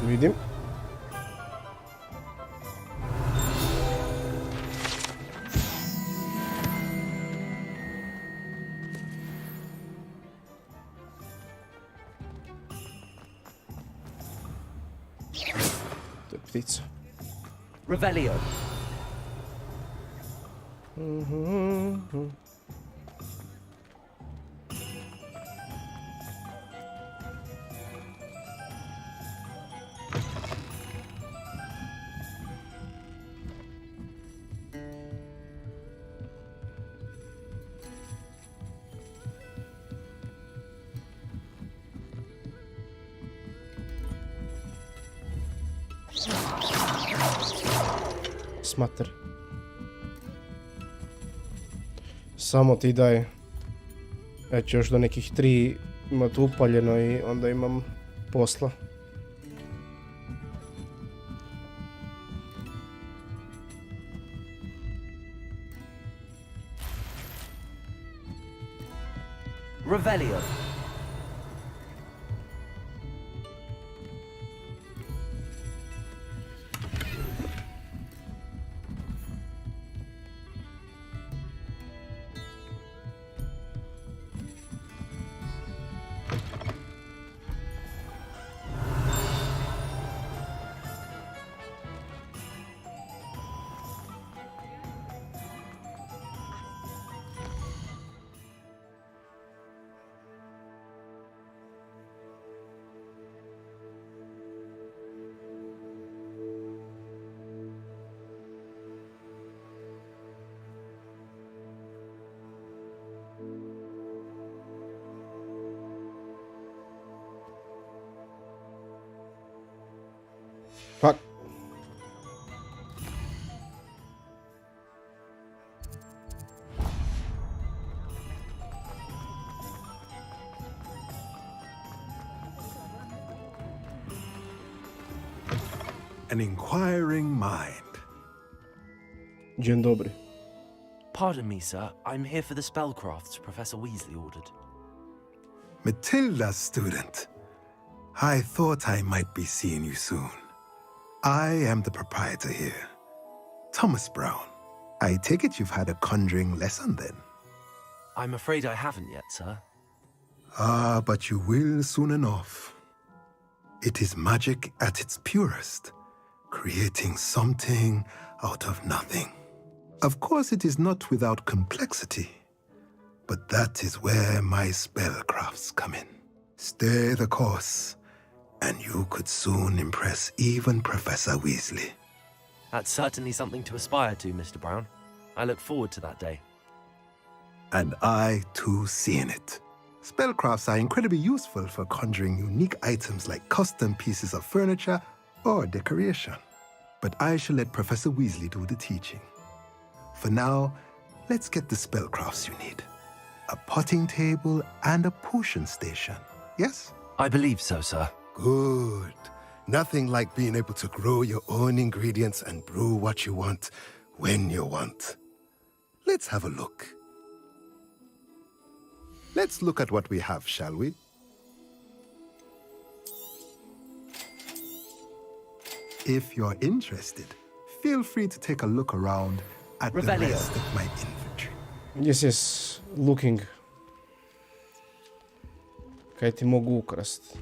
Vidim. To je ptica. Revelio. Smater. Samo ti daj. Ja ću još do nekih 3 imati upaljeno i onda imam posla. Revelio. Fuck. An inquiring mind. Dzień dobry. Pardon me, sir. I'm here for the spellcrafts Professor Weasley ordered. Matilda's student. I thought I might be seeing you soon. I am the proprietor here, Thomas Brown. I take it you've had a conjuring lesson then? I'm afraid I haven't yet, sir. Ah, but you will soon enough. It is magic at its purest, creating something out of nothing. Of course, it is not without complexity, but that is where my spellcrafts come in. Stay the course, and you could soon impress even Professor Weasley. That's certainly something to aspire to, Mr. Brown. I look forward to that day. And I, too, see in it. Spellcrafts are incredibly useful for conjuring unique items like custom pieces of furniture or decoration. But I shall let Professor Weasley do the teaching. For now, let's get the spellcrafts you need. A potting table and a potion station, yes? I believe so, sir. Good. Nothing like being able to grow your own ingredients and brew what you want when you want. Let's have a look. Let's look at what we have, shall we? If you're interested, feel free to take a look around at the rest of my inventory. Yes, looking. Kaj ti mogu ukrast?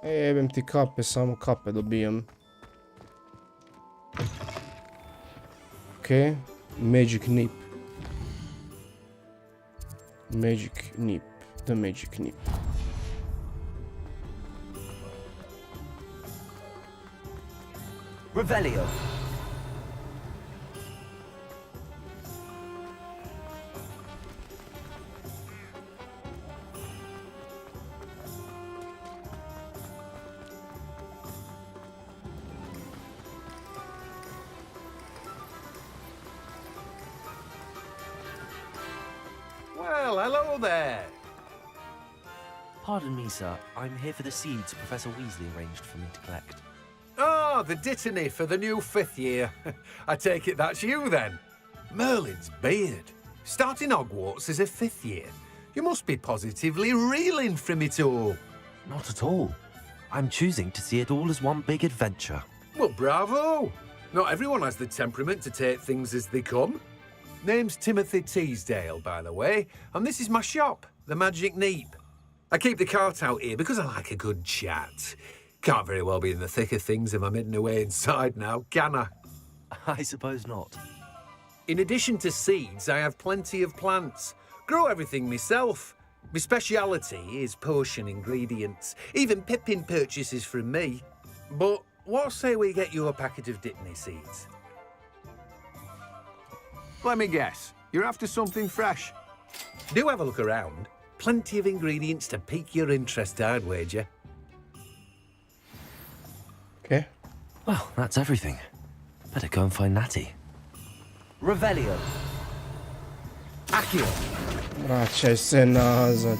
Jebem ti kape, samo kape dobijam. Okay, magic nip. Magic nip, the magic nip. Revelio. Well, hello there. Pardon me, sir. I'm here for the seeds Professor Weasley arranged for me to collect. Oh, the dittany for the new 5th year. I take it that's you then. Merlin's beard. Starting Hogwarts as a 5th year. You must be positively reeling from it all. Not at all. I'm choosing to see it all as one big adventure. Well, bravo. Not everyone has the temperament to take things as they come. Name's Timothy Teasdale, by the way, and this is my shop, the Magic Neep. I keep the cart out here because I like a good chat. Can't very well be in the thick of things if I'm hidden away inside now, can I? I suppose not. In addition to seeds, I have plenty of plants. Grow everything myself. My speciality is potion ingredients. Even Pippin purchases from me. But what say we get you a packet of Dittany seeds? Let me guess. You're after something fresh. Do have a look around. Plenty of ingredients to pique your interest, I'd wager. Okay. Well, that's everything. Better go and find Natty. Revelio. Accio. Vraćaj se nazad.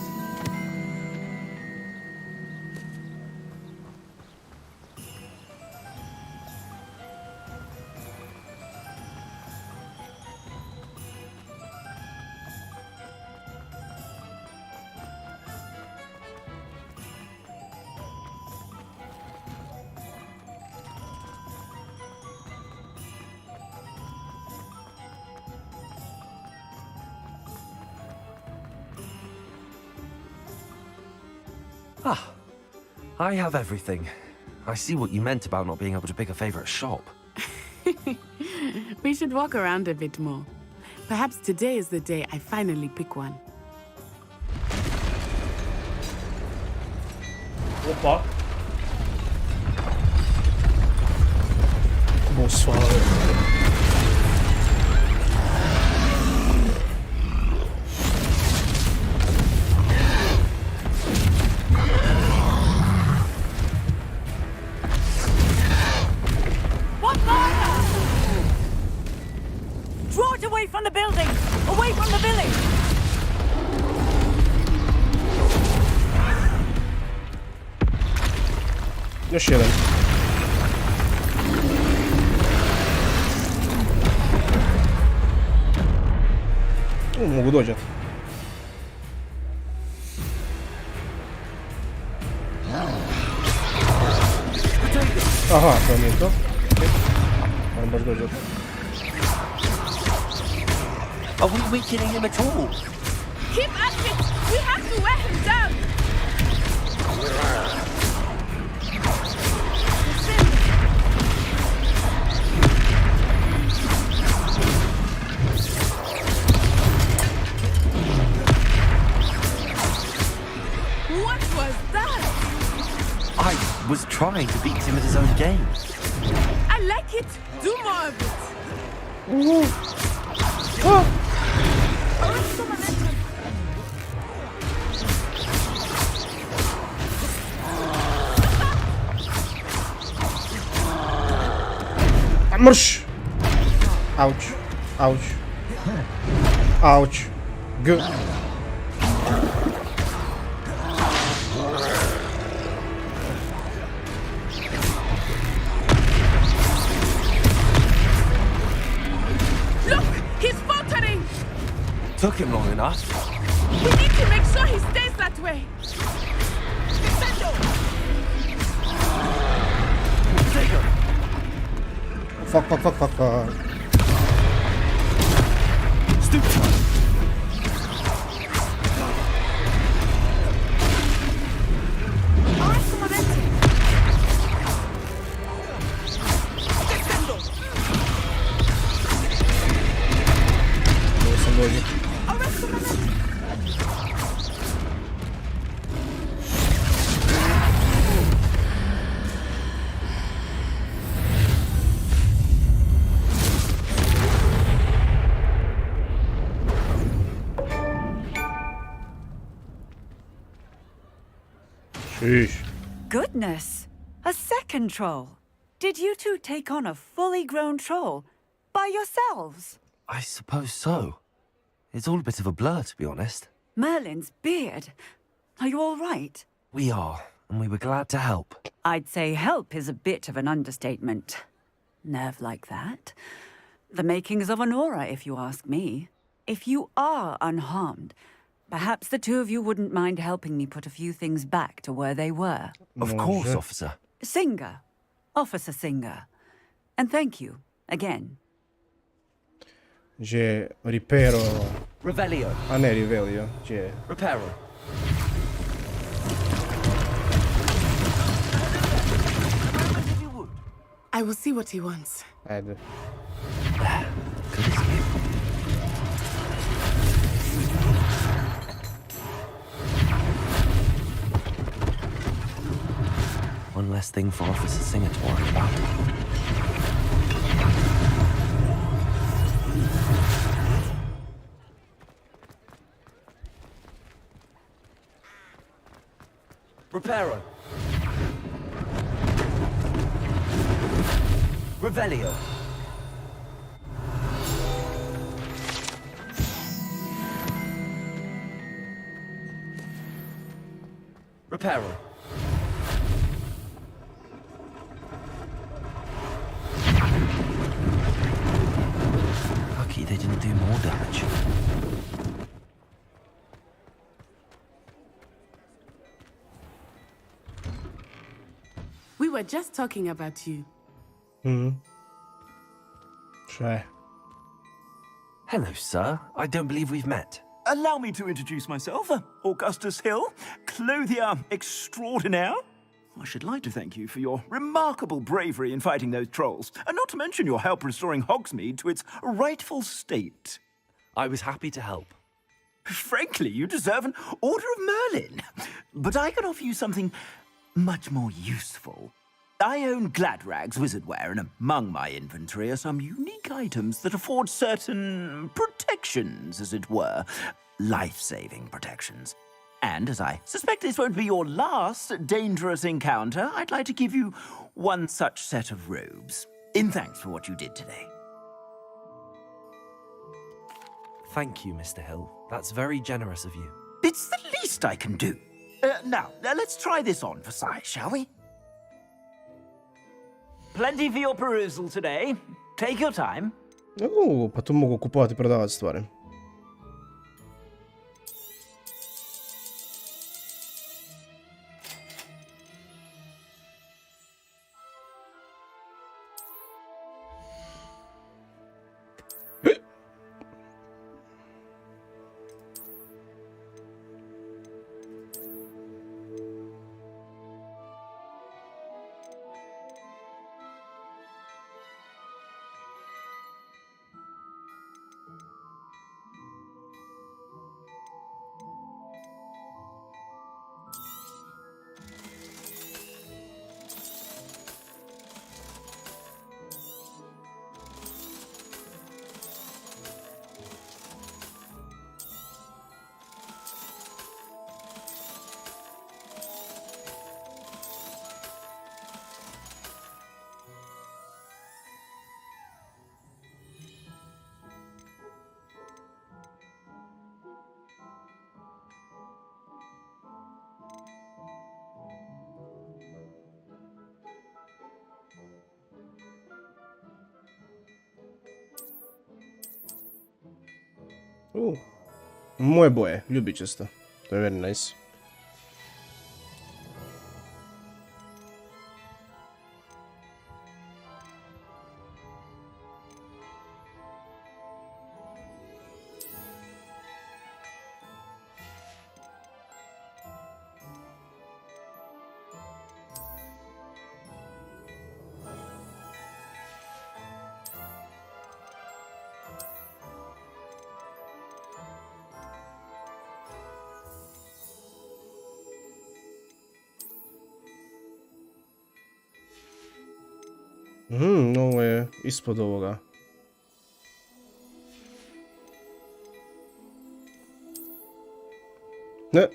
Ah, I have everything. I see what you meant about not being able to pick a favorite shop. We should walk around a bit more. Perhaps today is the day I finally pick one. Opa. Bonsoir. Draw it away from the building! Away from the village! Još jedan. Mogu dođat. Aha, to nije to. Moram baš dođat. Are we weakening him at all? Keep at it! We have to wear him down! What was that? I was trying to beat him at his own game. I like it! Do more of it! Marш! Ouch. Ouch. Ouch. Good. Look! Took him long enough. We need to make sure he stays that way. Fuck. Stupid. Goodness! A second troll. Did you two take on a fully grown troll by yourselves? I suppose so. It's all a bit of a blur, to be honest. Merlin's beard. Are you all right? We are, and we were glad to help. I'd say help is a bit of an understatement. Nerve like that. The makings of an aura, if you ask me. If you are unharmed, perhaps the two of you wouldn't mind helping me put a few things back to where they were. Of course, officer. Singer. Officer Singer. And thank you, again. Že Reparo... Revelio. A ne Revelio, že... Reparo. I will see what he wants. Ajde. One less thing for Officer Singer to worry about. Reparo. Revelio. Reparo. Lucky they didn't do more damage. We were just talking about you. Cioè... Hello, sir. I don't believe we've met. Allow me to introduce myself. Augustus Hill, clothier extraordinaire. I should like to thank you for your remarkable bravery in fighting those trolls, and not to mention your help restoring Hogsmeade to its rightful state. I was happy to help. Frankly, you deserve an Order of Merlin. But I can offer you something much more useful. I own Gladrag's wizardware, and among my inventory are some unique items that afford certain protections, as it were. Life-saving protections. And as I suspect this won't be your last dangerous encounter, I'd like to give you one such set of robes, in thanks for what you did today. Thank you, Mr. Hill. That's very generous of you. It's the least I can do. Now, let's try this on for size, shall we? Plenty for your perusal today. Take your time. Pa tu mogu kupovati i prodavati stvari. Moje boje, ljubičasto. To je very nice. Ovo je ispod ovoga. Ne.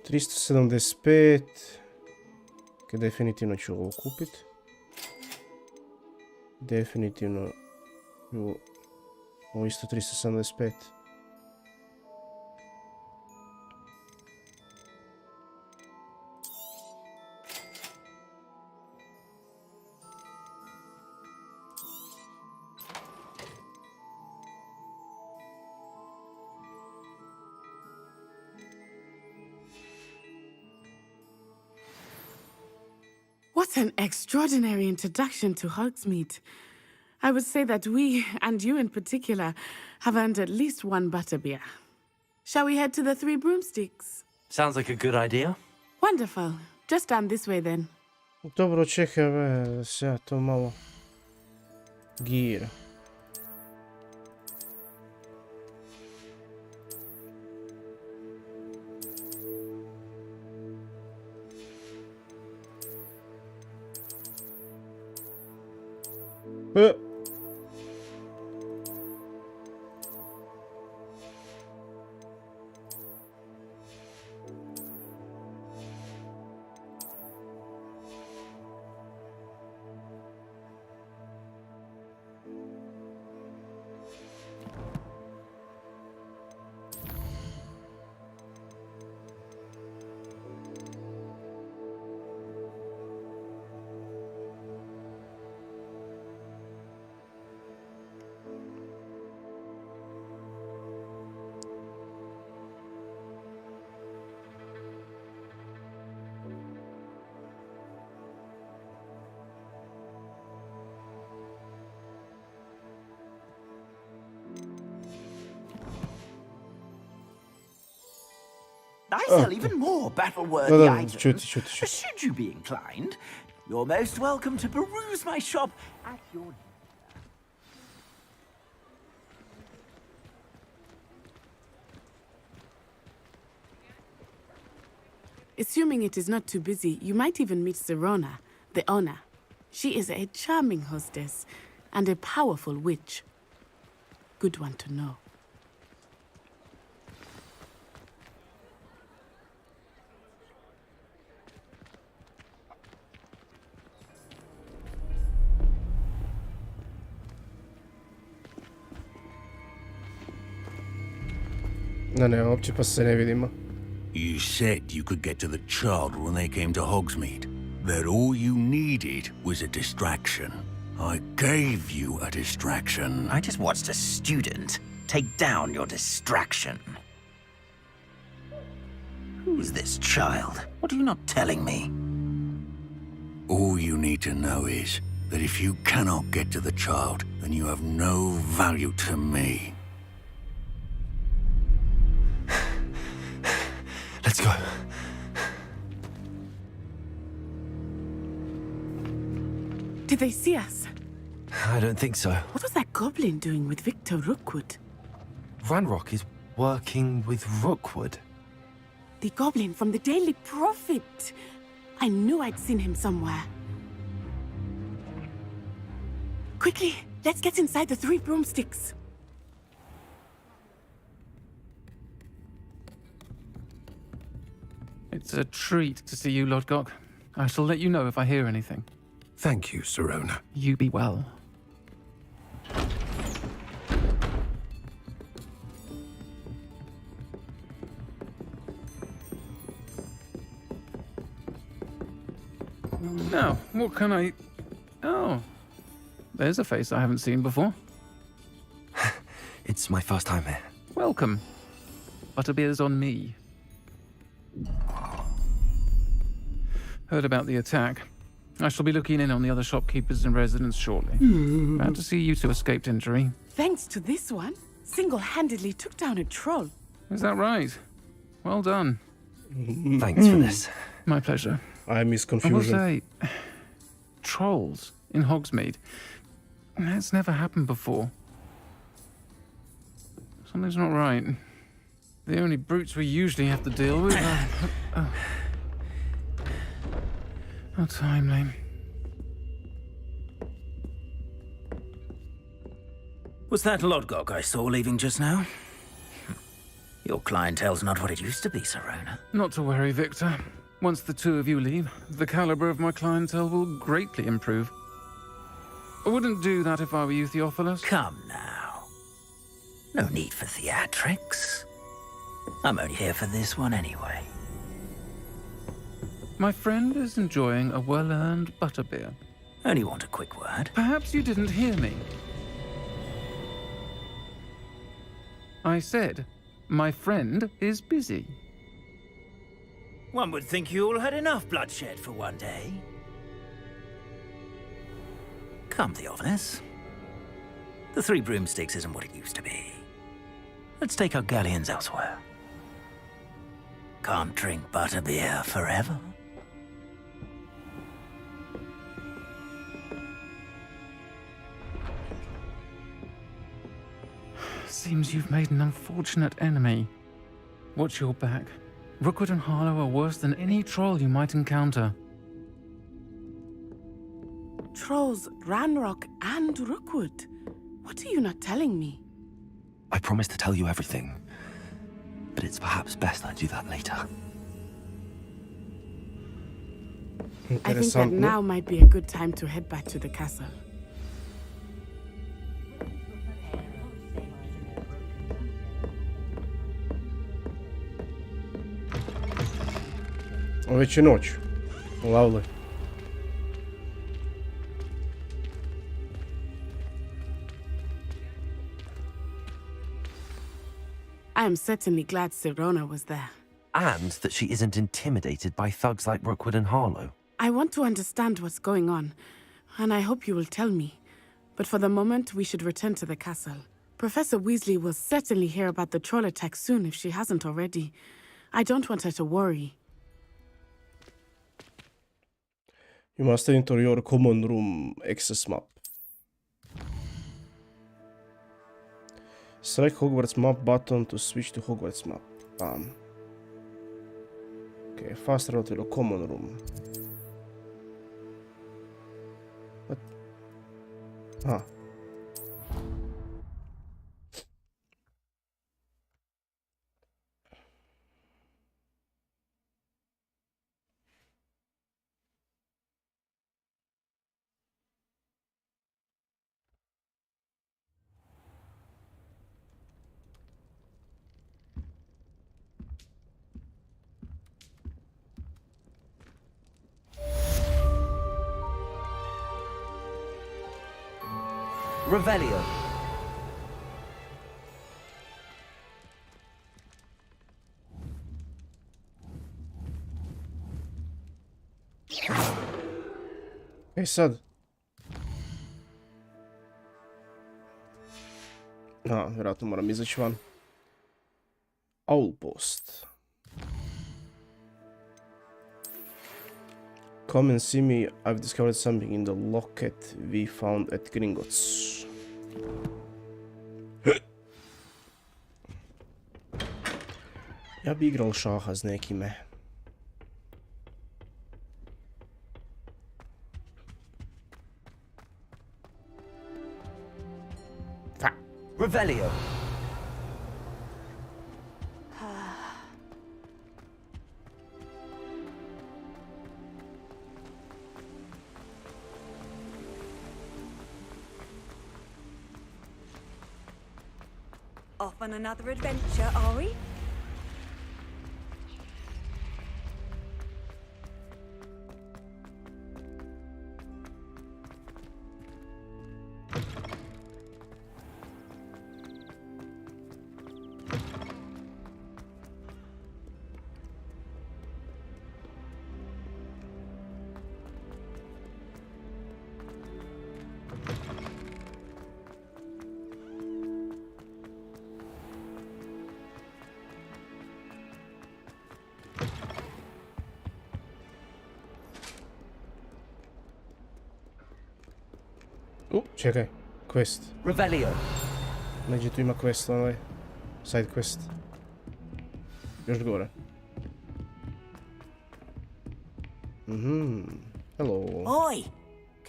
375. Ok, definitivno ću ovo kupit. Definitivno ću ovo isto 375. What an extraordinary introduction to Hogsmeade. I would say that we, and you in particular, have earned at least one butterbeer. Shall we head to the Three Broomsticks? Sounds like a good idea. Wonderful. Just down this way then. Dobro, čekaj, da se ja to malo gira. I sell even more battle-worthy items. Should you be inclined, you're most welcome to peruse my shop at your leisure. Assuming it is not too busy, you might even meet Serona, the owner. She is a charming hostess and a powerful witch. Good one to know. Ne, uopće pa se ne vidimo. You said you could get to the child when they came to Hogsmeade. That all you needed was a distraction. I gave you a distraction. I just watched a student take down your distraction. Who's this child? What are you not telling me? All you need to know is that if you cannot get to the child, then you have no value to me. Let's go. Did they see us? I don't think so. What was that goblin doing with Victor Rookwood? Ranrock is working with Rookwood. The goblin from the Daily Prophet. I knew I'd seen him somewhere. Quickly, let's get inside the Three Broomsticks. It's a treat to see you, Lodgok. I shall let you know if I hear anything. Thank you, Serona. You be well. Now, what can I... Oh, there's a face I haven't seen before. It's my first time here. Welcome. Butterbeer's on me. Heard about the attack. I shall be looking in on the other shopkeepers and residents shortly. Glad to see you two escaped injury. Thanks to this one, single-handedly took down a troll. Is that right? Well done. Thanks for this. My pleasure. I miss I confusion. will say, trolls in Hogsmeade. That's never happened before. Something's not right. The only brutes we usually have to deal with are... How timely. Was that Lodgok I saw leaving just now? Your clientele's not what it used to be, Serona. Not to worry, Victor. Once the two of you leave, the caliber of my clientele will greatly improve. I wouldn't do that if I were you, Theophilus. Come now. No need for theatrics. I'm only here for this one anyway. My friend is enjoying a well-earned butterbeer. Only want a quick word. Perhaps you didn't hear me. I said, my friend is busy. One would think you all had enough bloodshed for one day. Come, Theophilus. The Three Broomsticks isn't what it used to be. Let's take our galleons elsewhere. Can't drink butterbeer forever. Seems you've made an unfortunate enemy. Watch your back. Rookwood and Harlow are worse than any troll you might encounter. Trolls, Ranrock, and Rookwood. What are you not telling me? I promise to tell you everything, but it's perhaps best I do that later. I think that now might be a good time to head back to the castle. Već je noć. Lovely. I am certainly glad Serona was there. And that she isn't intimidated by thugs like Rookwood and Harlow. I want to understand what's going on, and I hope you will tell me. But for the moment, we should return to the castle. Professor Weasley will certainly hear about the troll attack soon if she hasn't already. I don't want her to worry. You must enter your common room access map. Select Hogwarts map button to switch to Hogwarts map. Bam. Okay, fast travel to the common room. What? Ah. Revelio. E sad? Vjerojatno moram izaći van. Owlpost. Come and see me, I've discovered something in the locket we found at Gringotts. Ja bi igral šaha s nekime. Revelio. Off on another adventure, are we? Čekaj, quest. Revelio. Neđe tu ima quest, ovaj. Side quest. Još gore. Hello. Oi!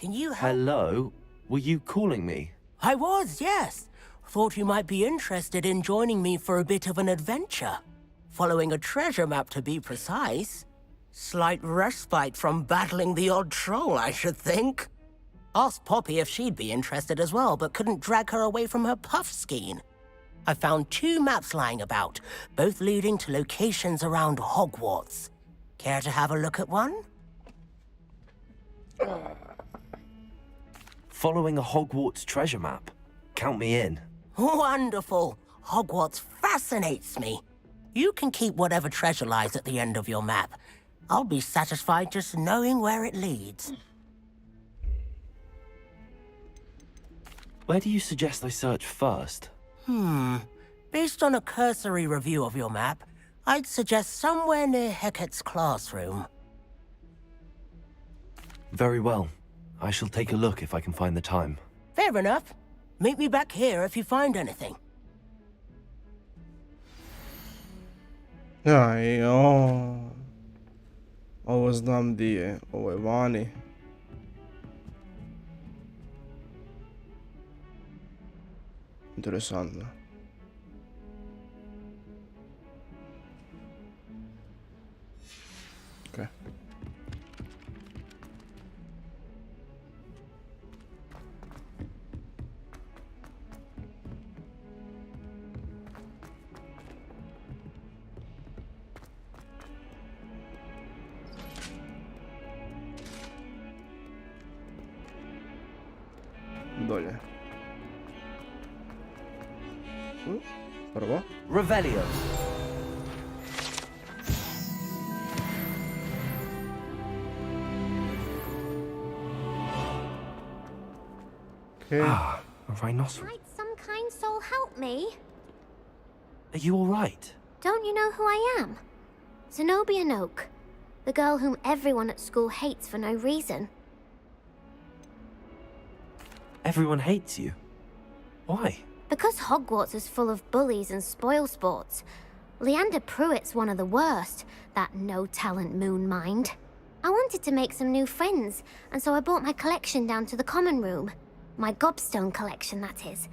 Can you help? Hello? Were you calling me? I was, yes. Thought you might be interested in joining me for a bit of an adventure. Following a treasure map, to be precise. Slight respite from battling the odd troll, I should think. Asked Poppy if she'd be interested as well, but couldn't drag her away from her puff skein. I found 2 maps lying about, both leading to locations around Hogwarts. Care to have a look at one? Following a Hogwarts treasure map? Count me in. Wonderful. Hogwarts fascinates me. You can keep whatever treasure lies at the end of your map. I'll be satisfied just knowing where it leads. Where do you suggest I search first? Based on a cursory review of your map, I'd suggest somewhere near Hecat's classroom. Very well. I shall take a look if I can find the time. Fair enough. Meet me back here if you find anything. Aj, ovo znam di je. Ovo je vani. Interesantno. Okay. Dolje. Prvo. Revelio. Okay. Ah, a rhinoceros. Might some kind soul help me? Are you all right? Don't you know who I am? Zenobia Noak, the girl whom everyone at school hates for no reason. Everyone hates you. Why? Because Hogwarts is full of bullies and spoilsports. Leander Pruitt's one of the worst, that no-talent moon mind. I wanted to make some new friends, and so I brought my collection down to the common room. My gobstone collection, that is.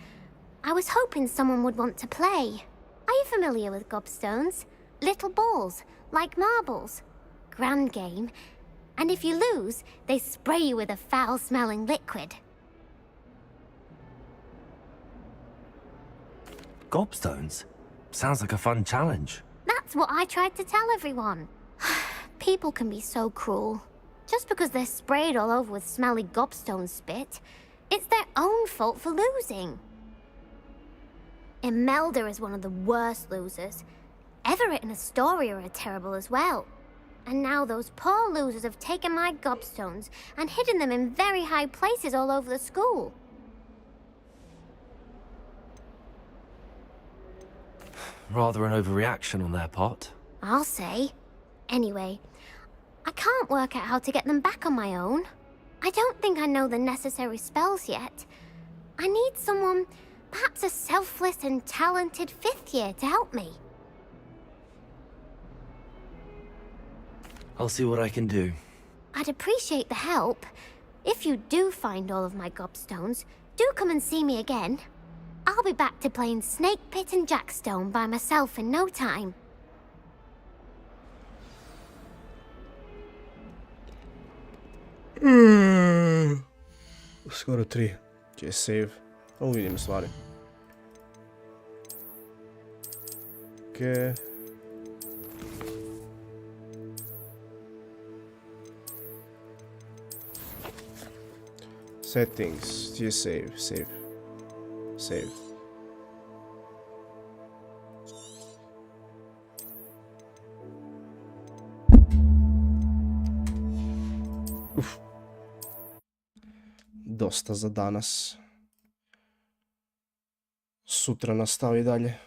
I was hoping someone would want to play. Are you familiar with gobstones? Little balls, like marbles. Grand game. And if you lose, they spray you with a foul-smelling liquid. Gobstones? Sounds like a fun challenge. That's what I tried to tell everyone. People can be so cruel. Just because they're sprayed all over with smelly gobstone spit, it's their own fault for losing. Imelda is one of the worst losers. Everett and Astoria are terrible as well. And now those poor losers have taken my gobstones and hidden them in very high places all over the school. Rather an overreaction on their part. I'll say. Anyway, I can't work out how to get them back on my own. I don't think I know the necessary spells yet. I need someone, perhaps a selfless and talented 5th year to help me. I'll see what I can do. I'd appreciate the help. If you do find all of my gobstones, do come and see me again. I'll be back to playing Snake Pit and Jackstone by myself in no time. Skoro 3. Će save. Ovo vidim stvari. Okay. Settings. Će save. Save. Dosta za danas. Sutra nastavi dalje.